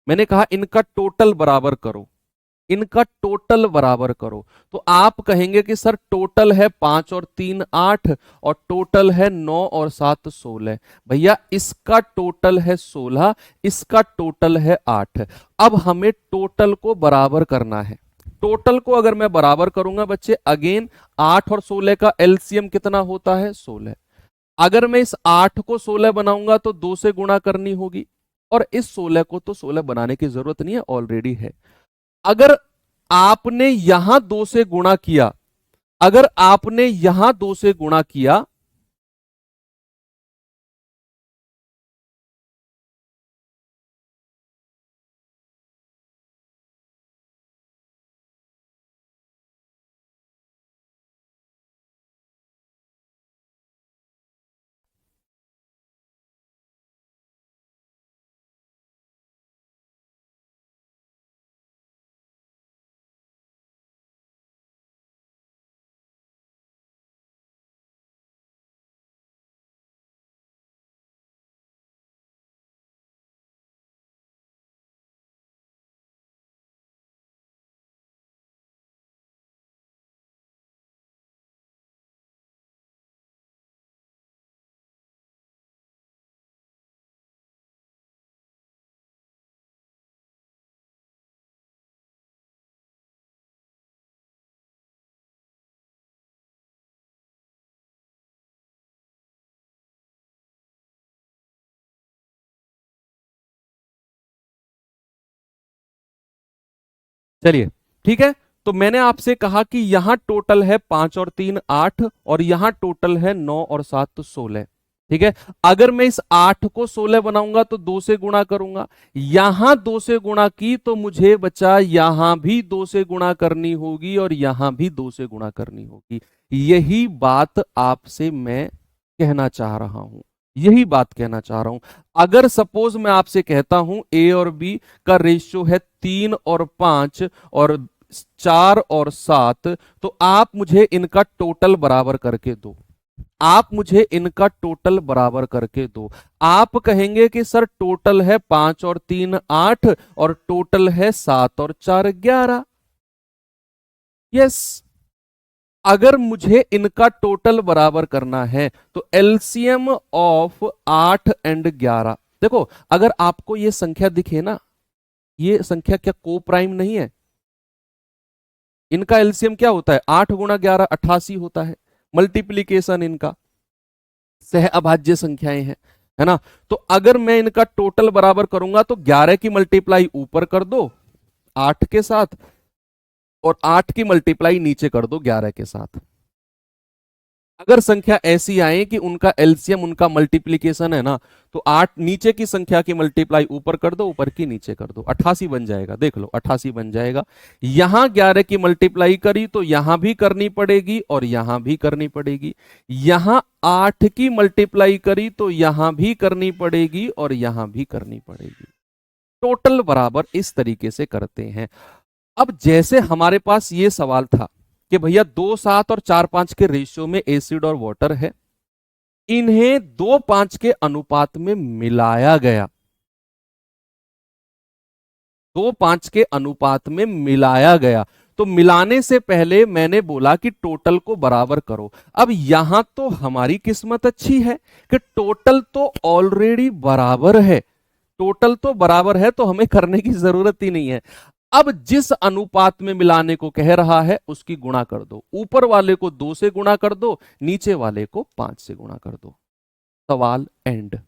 मैंने कहा इनका टोटल बराबर करो, इनका टोटल बराबर करो। तो आप कहेंगे कि सर टोटल है 5 और 3 8 और टोटल है 9 और 7 16। भैया इसका टोटल है 16, इसका टोटल है 8। अब हमें टोटल को बराबर करना है। टोटल को अगर मैं बराबर करूंगा बच्चे, अगेन 8 और 16 का एलसीएम कितना होता है? 16। अगर मैं इस 8 को 16 बनाऊंगा तो 2 से गुणा करनी होगी, और इस 16 को तो 16 बनाने की जरूरत नहीं है, ऑलरेडी है। अगर आपने यहां 2 से गुणा किया, अगर आपने यहां 2 से गुणा किया, चलिए ठीक है। तो मैंने आपसे कहा कि यहां टोटल है 5 और 3 8, और यहां टोटल है 9 और 7 16। ठीक है। अगर मैं इस 8 को 16 बनाऊंगा तो 2 से गुणा करूंगा, यहां 2 से गुणा की तो मुझे बचा यहां भी 2 से गुणा करनी होगी, और यहां भी 2 से गुणा करनी होगी। यही बात आपसे मैं कहना चाह रहा हूं, यही बात कहना चाह रहा हूं। अगर सपोज मैं आपसे कहता हूं ए और बी का रेशियो है 3 और 5 और 4 और 7, तो आप मुझे इनका टोटल बराबर करके दो, आप मुझे इनका टोटल बराबर करके दो। आप कहेंगे कि सर टोटल है 5 और 3 8 और टोटल है 7 और 4 11। यस, अगर मुझे इनका टोटल बराबर करना है तो एलसीएम ऑफ 8 एंड 11, देखो अगर आपको ये संख्या दिखे ना, ये संख्या क्या को प्राइम नहीं है? इनका एलसीएम क्या होता है? 8 × 11 88 होता है, मल्टीप्लीकेशन इनका, सह अभाज्य संख्याएं हैं, है ना। तो अगर मैं इनका टोटल बराबर करूंगा तो 11 की मल्टीप्लाई ऊपर कर दो 8 के साथ, और 8 की मल्टीप्लाई नीचे कर दो 11 के साथ। अगर संख्या ऐसी आए कि उनका एलसीएम उनका मल्टीप्लीकेशन है ना, तो 8 नीचे की संख्या की मल्टीप्लाई ऊपर कर दो, ऊपर की नीचे कर दो, 88 बन जाएगा। देख लो 88 बन जाएगा। यहां 11 की मल्टीप्लाई करी तो यहां भी करनी पड़ेगी और यहां भी करनी पड़ेगी, यहां 8 की मल्टीप्लाई करी तो यहां भी करनी पड़ेगी और यहां भी करनी पड़ेगी। टोटल बराबर इस तरीके से करते हैं। अब जैसे हमारे पास ये सवाल था कि भैया 2 7 और 4 5 के रेशियो में एसिड और वाटर है, इन्हें 2 5 के अनुपात में मिलाया गया, 2 5 के अनुपात में मिलाया गया। तो मिलाने से पहले मैंने बोला कि टोटल को बराबर करो। अब यहां तो हमारी किस्मत अच्छी है कि टोटल तो ऑलरेडी बराबर है, टोटल तो बराबर है, तो हमें करने की जरूरत ही नहीं है। अब जिस अनुपात में मिलाने को कह रहा है उसकी गुणा कर दो, ऊपर वाले को 2 से गुणा कर दो, नीचे वाले को 5 से गुणा कर दो। सवाल एंड।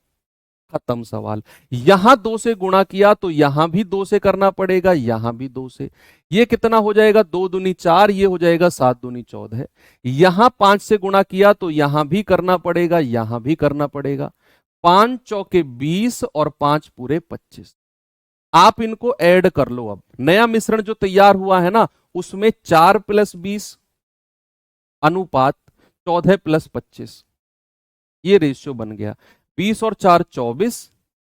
खत्म सवाल। यहां 2 से गुणा किया तो यहां भी 2 से करना पड़ेगा, यहां भी 2 से। ये कितना हो जाएगा, 2 दूनी 4, ये हो जाएगा 7 दूनी 14। यहां 5 से गुणा किया तो यहां भी करना पड़ेगा, यहां भी करना पड़ेगा। 5 चौके 20 और 5 पूरे 25। आप इनको ऐड कर लो। अब नया मिश्रण जो तैयार हुआ है ना, उसमें 4 + 20 अनुपात 14 + 25, ये रेशियो बन गया। 20 और 4 24,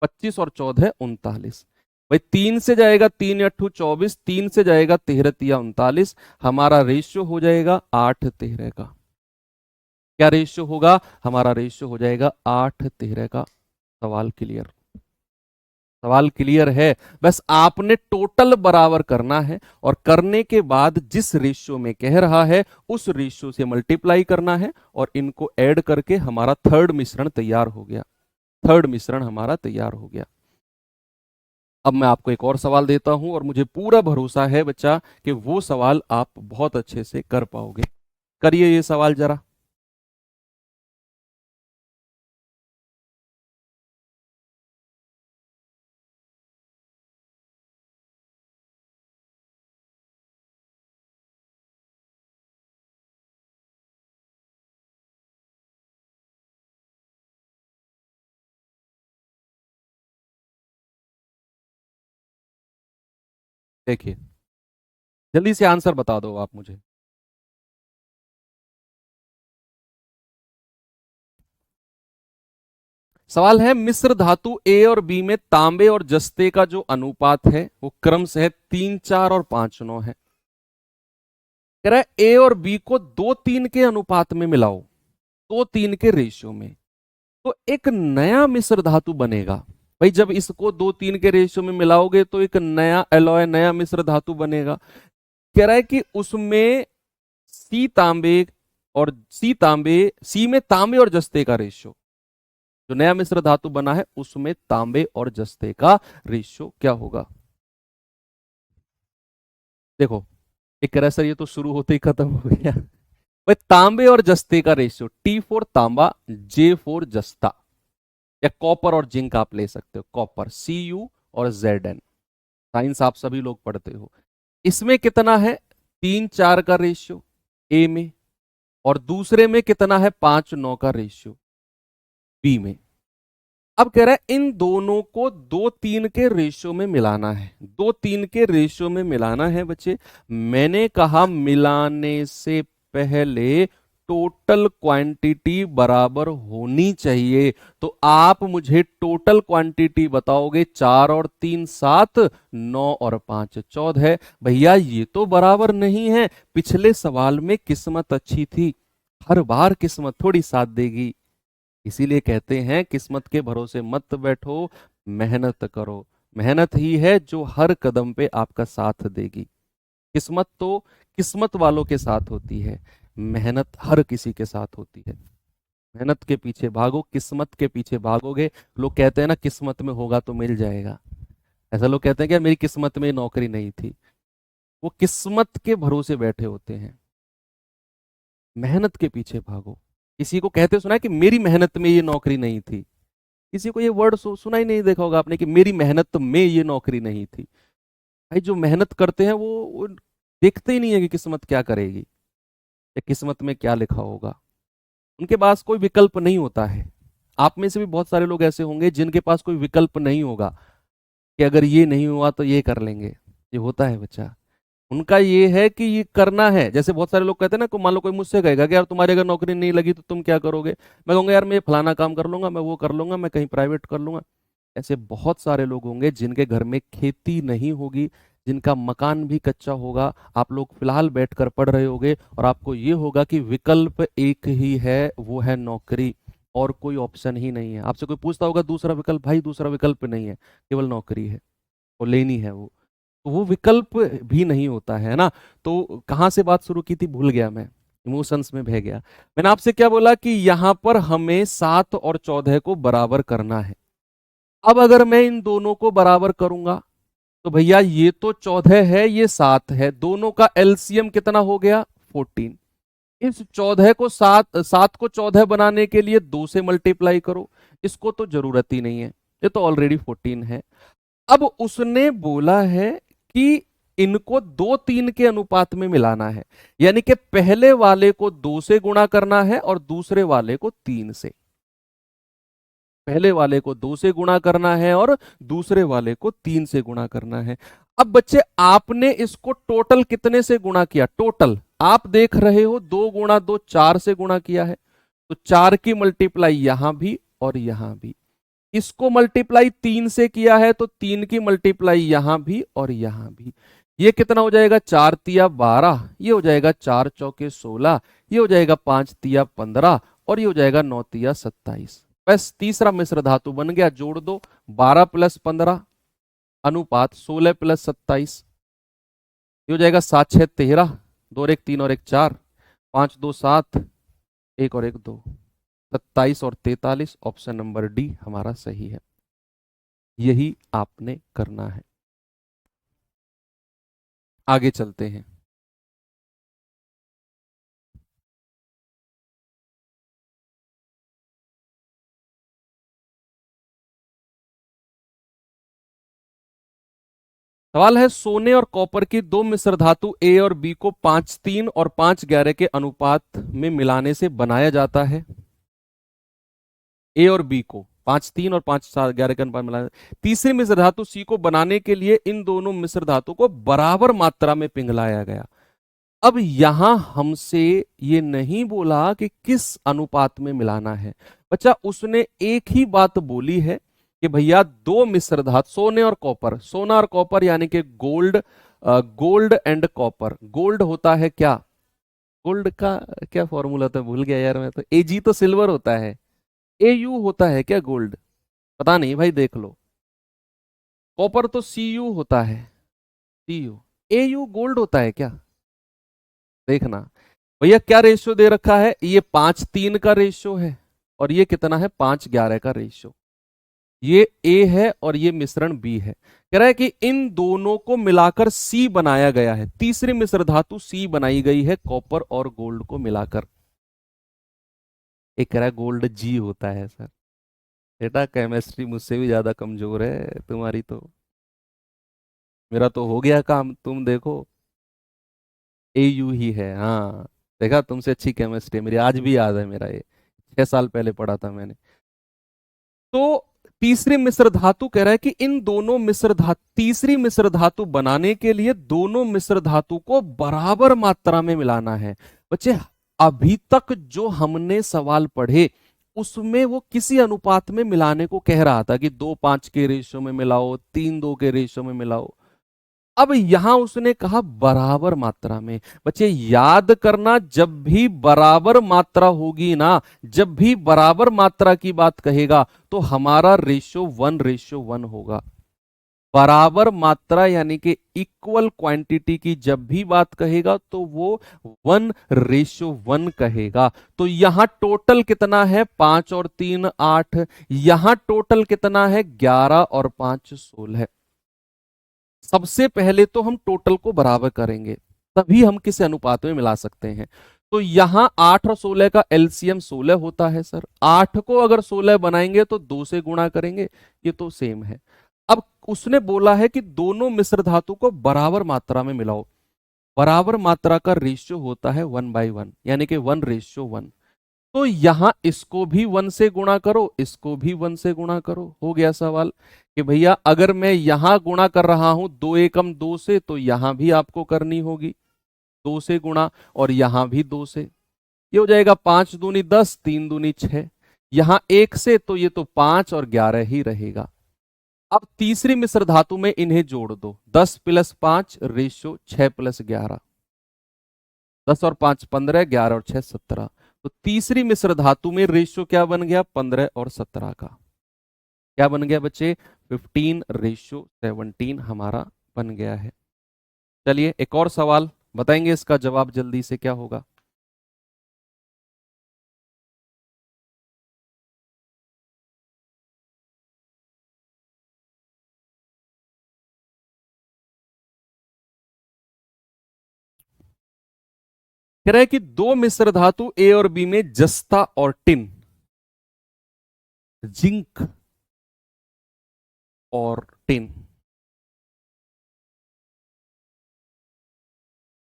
25 और 14 39। भाई 3 से जाएगा 3 अट्ठू 24, 3 से जाएगा 13 तिया 39। हमारा रेशियो हो जाएगा 8 13 का। क्या रेशियो होगा, हमारा रेशियो हो जाएगा 8 13 का। सवाल क्लियर, सवाल क्लियर है। बस आपने टोटल बराबर करना है और करने के बाद जिस रेशियो में कह रहा है उस रेशियो से मल्टीप्लाई करना है और इनको ऐड करके हमारा थर्ड मिश्रण तैयार हो गया। थर्ड मिश्रण हमारा तैयार हो गया। अब मैं आपको एक और सवाल देता हूं और मुझे पूरा भरोसा है बच्चा कि वो सवाल आप बहुत अच्छे से कर पाओगे। करिए ये सवाल जरा। देखिए, जल्दी से आंसर बता दो आप मुझे। सवाल है, मिश्र धातु ए और बी में तांबे और जस्ते का जो अनुपात है वो क्रमशः 3 4 और 5 9 है। कह रहा है ए और बी को 2 3 के अनुपात में मिलाओ, 2 3 के रेशियो में, तो एक नया मिश्र धातु बनेगा। भाई जब इसको 2 3 के रेशियो में मिलाओगे तो एक नया एलॉय, नया मिश्र धातु बनेगा। कह रहा है कि उसमें सी तांबे और सी में तांबे और जस्ते का रेशियो, जो नया मिश्र धातु बना है उसमें तांबे और जस्ते का रेशियो क्या होगा। देखो, एक तरह से ये तो शुरू होते ही खत्म हो गया। भाई तांबे और जस्ते का रेशियो, T4 तांबा, J4 जस्ता, या कॉपर और जिंक आप ले सकते हो, कॉपर Cu और Zn। साइंस आप सभी लोग पढ़ते हो। इसमें कितना है, 3 4 का रेशियो ए में, और दूसरे में कितना है, 5 9 का रेशियो बी में। अब कह रहा है इन दोनों को 2 3 के रेशियो में मिलाना है, 2 3 के रेशियो में मिलाना है बच्चे। मैंने कहा मिलाने से पहले टोटल क्वांटिटी बराबर होनी चाहिए। तो आप मुझे टोटल क्वांटिटी बताओगे, 4 और 3 7, 9 और 5 14। भैया ये तो बराबर नहीं है। पिछले सवाल में किस्मत अच्छी थी, हर बार किस्मत थोड़ी साथ देगी। इसीलिए कहते हैं किस्मत के भरोसे मत बैठो, मेहनत करो। मेहनत ही है जो हर कदम पे आपका साथ देगी। किस्मत तो किस्मत वालों के साथ होती है, मेहनत हर किसी के साथ होती है। मेहनत के पीछे भागो, किस्मत के पीछे भागोगे। लोग कहते हैं ना किस्मत में होगा तो मिल जाएगा। ऐसा लोग कहते हैं कि मेरी किस्मत में नौकरी नहीं थी। वो किस्मत के भरोसे बैठे होते हैं। मेहनत के पीछे भागो। किसी को कहते सुना है कि मेरी मेहनत में ये नौकरी नहीं थी। किसी को ये वर्ड सुना ही नहीं देखा होगा आपने कि मेरी मेहनत में ये नौकरी नहीं थी। भाई जो मेहनत करते हैं वो देखते ही नहीं है कि किस्मत क्या करेगी या किस्मत में क्या लिखा होगा। उनके पास कोई विकल्प नहीं होता है। आप में से भी बहुत सारे लोग ऐसे होंगे जिनके पास कोई विकल्प नहीं होगा कि अगर ये नहीं हुआ तो ये कर लेंगे। ये होता है बच्चा। उनका ये है कि ये करना है। जैसे बहुत सारे लोग कहते हैं ना, मान लो कोई मुझसे कहेगा कि यार तुम्हारी अगर नौकरी नहीं लगी तो तुम क्या करोगे, मैं कहूंगा यार मैं फलाना काम कर लूंगा, मैं वो कर लूंगा, मैं कहीं प्राइवेट कर लूंगा। ऐसे बहुत सारे लोग होंगे जिनके घर में खेती नहीं होगी, जिनका मकान भी कच्चा होगा। आप लोग फिलहाल बैठकर पढ़ रहे होगे और आपको ये होगा कि विकल्प एक ही है, वो है नौकरी, और कोई ऑप्शन ही नहीं है। आपसे कोई पूछता होगा दूसरा विकल्प, भाई दूसरा विकल्प नहीं है, केवल नौकरी है, वो लेनी है। वो विकल्प भी नहीं होता है ना। तो कहां से बात शुरू की थी भूल गया मैं, इमोशंस में बह गया। मैंने आपसे क्या बोला कि यहां पर हमें 7 और 14 को बराबर करना है। अब अगर मैं इन दोनों को बराबर करूंगा तो भैया ये तो 14 है, ये 7 है, दोनों का एलसीएम कितना हो गया, 14। इस 14 को 7 को 14 बनाने के लिए 2 से मल्टीप्लाई करो। इसको तो जरूरत ही नहीं है। ये तो ऑलरेडी 14 है। अब उसने बोला है कि इनको 2 3 के अनुपात में मिलाना है, यानी कि पहले वाले को 2 से गुणा करना है और दूसरे वाले को 3 से। पहले वाले को 2 से गुणा करना है और दूसरे वाले को 3 से गुणा करना है। अब बच्चे आपने इसको टोटल कितने से गुणा किया? टोटल आप देख रहे हो 2 गुणा 2 4 से गुणा किया है, तो 4 की मल्टीप्लाई यहां भी और यहां भी। इसको मल्टीप्लाई 3 से किया है तो 3 की मल्टीप्लाई यहां भी और यहां भी। ये कितना हो जाएगा? 4 तिया 12, ये हो जाएगा 4 चौके 16, ये हो जाएगा 5 तिया 15 और ये हो जाएगा 9 तिया 27। बस तीसरा मिश्र धातु बन गया। जोड़ दो, 12 प्लस 15 अनुपात 16 प्लस 27, ये हो जाएगा 7 6 13, 2 और 1 3 और 1 4, 5 2 7, 1 और 1 2, 27 और 43। ऑप्शन नंबर डी हमारा सही है। यही आपने करना है। आगे चलते हैं। सवाल है, सोने और कॉपर की 2 मिश्र धातु ए और बी को 5 3 और 5 11 के अनुपात में मिलाने से बनाया जाता है। ए और बी को 5 3 और 5 11 के अनुपात में मिलाया। तीसरी मिश्र धातु सी को बनाने के लिए इन दोनों मिश्र धातु को बराबर मात्रा में पिघलाया गया। अब यहां हमसे ये नहीं बोला कि किस अनुपात में मिलाना है। बच्चा उसने एक ही बात बोली है कि भैया 2 मिश्र धातु, सोने और कॉपर, सोना और कॉपर यानी कि gold, gold and copper. Gold होता है क्या? गोल्ड का क्या फॉर्मूला था, भूल गया यार मैं तो। एजी तो सिल्वर होता है, एयू होता है क्या गोल्ड? पता नहीं भाई, देख लो। कॉपर तो सीयू होता है, सीयू। एयू गोल्ड होता है क्या? देखना भैया क्या रेशियो दे रखा है। ये 5 3 का रेशियो है और ये कितना है? 5 11 का रेशियो। ये ए है और ये मिश्रण बी है। कह रहा है कि इन दोनों को मिलाकर सी बनाया गया है। तीसरी मिश्र धातु सी बनाई गई है कॉपर और गोल्ड को मिलाकर। एक कह रहा है गोल्ड जी होता है। सर बेटा केमिस्ट्री मुझसे भी ज्यादा कमजोर है तुम्हारी तो। मेरा तो हो गया काम, तुम देखो ए यू ही है। हाँ देखा, तुमसे अच्छी केमिस्ट्री मेरी आज भी याद है। मेरा ये 6 साल पहले पढ़ा था मैंने। तो तीसरी मिश्र धातु कह रहा है कि इन दोनों मिश्र धातु, तीसरी मिश्र धातु बनाने के लिए दोनों मिश्र धातु को बराबर मात्रा में मिलाना है। बच्चे अभी तक जो हमने सवाल पढ़े उसमें वो किसी अनुपात में मिलाने को कह रहा था कि 2 5 के रेशियो में मिलाओ, 3 2 के रेशियो में मिलाओ। अब यहां उसने कहा बराबर मात्रा में। बच्चे याद करना, जब भी बराबर मात्रा होगी ना, जब भी बराबर मात्रा की बात कहेगा तो हमारा रेशियो 1:1 होगा। बराबर मात्रा यानी कि इक्वल क्वांटिटी की जब भी बात कहेगा तो वो 1:1 कहेगा। तो यहां टोटल कितना है? 5 और 3 8। यहां टोटल कितना है? 11 और 5 16। सबसे पहले तो हम टोटल को बराबर करेंगे, तभी हम किसी अनुपात में मिला सकते हैं। तो यहां 8 और 16 का एलसीएम 16 होता है। सर 8 को अगर 16 बनाएंगे तो 2 से गुणा करेंगे, ये तो सेम है। अब उसने बोला है कि दोनों मिश्र धातु को बराबर मात्रा में मिलाओ। बराबर मात्रा का रेशियो होता है 1/1, यानी कि 1:1। तो यहां इसको भी 1 से गुणा करो, इसको भी 1 से गुणा करो। हो गया सवाल कि भैया अगर मैं यहां गुणा कर रहा हूं 2 एकम 2 से, तो यहां भी आपको करनी होगी 2 से गुणा, और यहां भी 2 से। ये हो जाएगा 5 दूनी 10, 3 दूनी 6। यहां 1 से तो ये तो 5 और 11 ही रहेगा। अब तीसरी मिश्र धातु में इन्हें जोड़ दो, 10 + 5 रेशियो 6 + 11, 10 और 5 15, 11 और 6 17। तो तीसरी मिश्र धातु में रेशियो क्या बन गया? 15 और 17 का। क्या बन गया बच्चे? 15:17 हमारा बन गया है। चलिए एक और सवाल बताएंगे, इसका जवाब जल्दी से क्या होगा। कह रहा है कि 2 मिश्र धातु ए और बी में जस्ता और टिन, जिंक और टिन।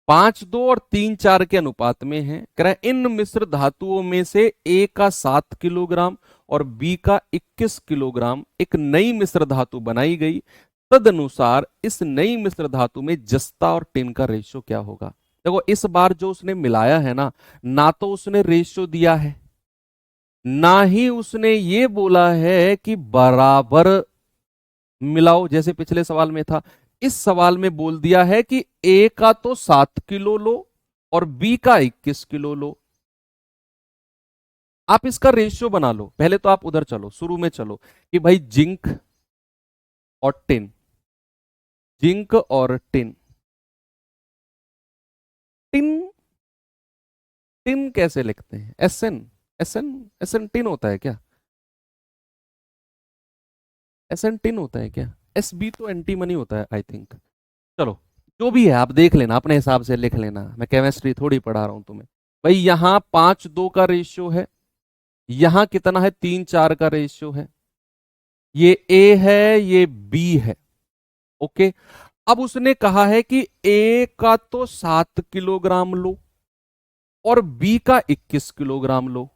5:2 और 3:4 के अनुपात में है। कह रहा है इन मिश्र धातुओं में से ए का 7 किलोग्राम और बी का 21 किलोग्राम एक नई मिश्र धातु बनाई गई। तदनुसार इस नई मिश्र धातु में जस्ता और टिन का रेशियो क्या होगा। देखो इस बार जो उसने मिलाया है ना तो उसने रेशियो दिया है, ना ही उसने ये बोला है कि बराबर मिलाओ जैसे पिछले सवाल में था। इस सवाल में बोल दिया है कि ए का तो 7 किलो लो और बी का 21 किलो लो। आप इसका रेशियो बना लो। पहले तो आप उधर चलो, शुरू में चलो कि भाई जिंक और टिन, जिंक और टिन, टिन टिन कैसे लिखते हैं? एसएन, एसएन, एसएन टिन होता है क्या? एसएन टिन होता है क्या? एस बी तो एंटीमनी होता है आई थिंक। चलो जो भी है आप देख लेना, अपने हिसाब से लिख लेना, मैं केमिस्ट्री थोड़ी पढ़ा रहा हूं तुम्हें। भाई यहां 5:2 का रेशियो है, यहां कितना है 3:4 का रेशियो है, ये ए है ये बी है। ओके, अब उसने कहा है कि ए का तो 7 किलोग्राम लो और बी का 21 किलोग्राम लो।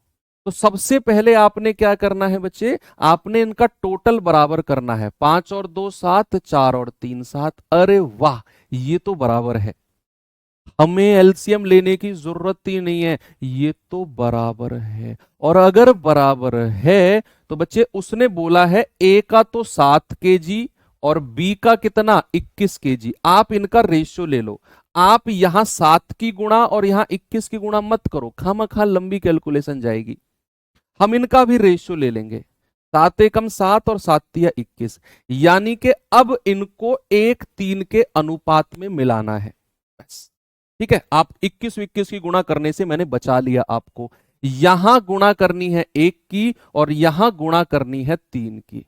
तो सबसे पहले आपने क्या करना है बच्चे, आपने इनका टोटल बराबर करना है। 5 और 2 7, 4 और 3 7। अरे वाह, ये तो बराबर है, हमें एलसीएम लेने की जरूरत ही नहीं है, ये तो बराबर है। और अगर बराबर है तो बच्चे उसने बोला है ए का तो 7 kg और बी का कितना 21 kg। आप इनका रेशियो ले लो। आप यहां 7 की गुणा और यहां 21 की गुणा मत करो, खामखा लंबी कैलकुलेशन जाएगी। हम इनका भी रेशियो ले लेंगे। 7 एकम 7 और 7 तिया 21, यानी कि अब इनको 1:3 के अनुपात में मिलाना है बस। ठीक है, आप 21 की गुणा करने से मैंने बचा लिया आपको। यहां गुणा करनी है 1 की और यहां गुणा करनी है 3 की।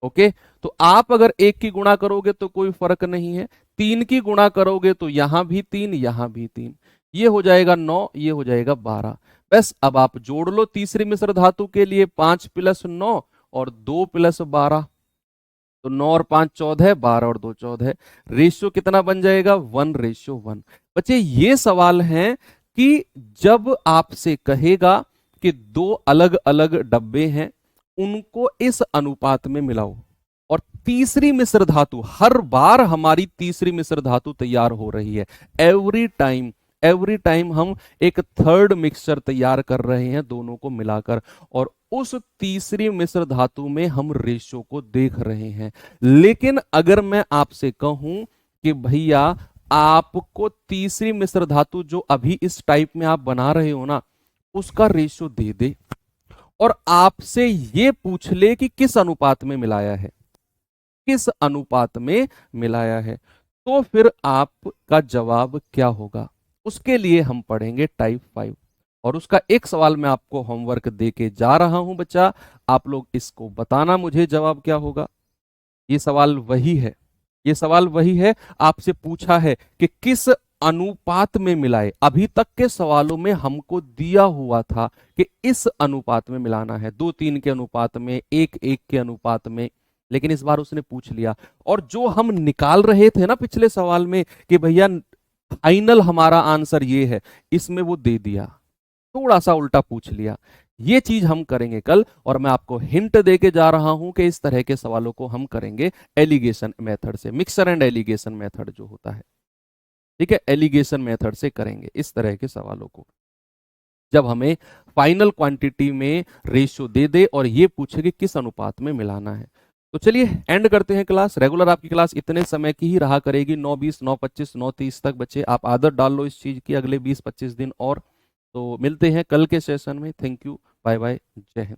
ओके, तो आप अगर 1 की गुणा करोगे तो कोई फर्क नहीं है, 3 की गुणा करोगे तो यहां भी 3 यहां भी 3, ये हो जाएगा 9, ये हो जाएगा 12। बस अब आप जोड़ लो तीसरी मिश्र धातु के लिए, 5 + 9 और 2 + 12, तो 9 और 5 14, 12 और 2 14। रेशियो कितना बन जाएगा 1:1। बच्चे ये सवाल है कि जब आपसे कहेगा कि दो अलग अलग डब्बे हैं, उनको इस अनुपात में मिलाओ, और तीसरी मिश्र धातु, हर बार हमारी तीसरी मिश्र धातु तैयार हो रही है। एवरी टाइम हम एक थर्ड मिक्सचर तैयार कर रहे हैं दोनों को मिलाकर, और उस तीसरी मिश्र धातु में हम रेशो को देख रहे हैं। लेकिन अगर मैं आपसे कहूं कि भैया आपको तीसरी मिश्र धातु जो अभी इस टाइप में आप बना रहे हो ना, उसका रेशो दे दे और आपसे ये पूछ ले कि किस अनुपात में मिलाया है, किस अनुपात में मिलाया है, तो फिर आपका जवाब क्या होगा, उसके लिए हम पढ़ेंगे टाइप 5। और उसका एक सवाल मैं आपको होमवर्क दे के जा रहा हूं बच्चा, आप लोग इसको बताना मुझे जवाब क्या होगा। ये सवाल वही है, ये सवाल वही है, आपसे पूछा है कि किस अनुपात में मिलाए। अभी तक के सवालों में हमको दिया हुआ था कि इस अनुपात में मिलाना है, 2:3 के अनुपात में, 1:1 के अनुपात में, लेकिन इस बार उसने पूछ लिया। और जो हम निकाल रहे थे ना पिछले सवाल में कि भैया फाइनल हमारा आंसर ये है, इसमें वो दे दिया, थोड़ा सा उल्टा पूछ लिया। ये चीज हम करेंगे कल, और मैं आपको हिंट देके जा रहा हूं कि इस तरह के सवालों को हम करेंगे एलिगेशन मेथड से, मिक्सर एंड एलिगेशन मेथड जो होता है, ठीक है, एलिगेशन मेथड से करेंगे इस तरह के सवालों को, जब हमें फाइनल क्वांटिटी में रेशियो दे दे और ये पूछे कि किस अनुपात में मिलाना है। तो चलिए एंड करते हैं क्लास। रेगुलर आपकी क्लास इतने समय की ही रहा करेगी, 9:20, 9:25, 9:30 तक। बच्चे आप आदत डाल लो इस चीज की अगले 20-25 दिन और। तो मिलते हैं कल के सेशन में। थैंक यू, बाय बाय, जय हिंद।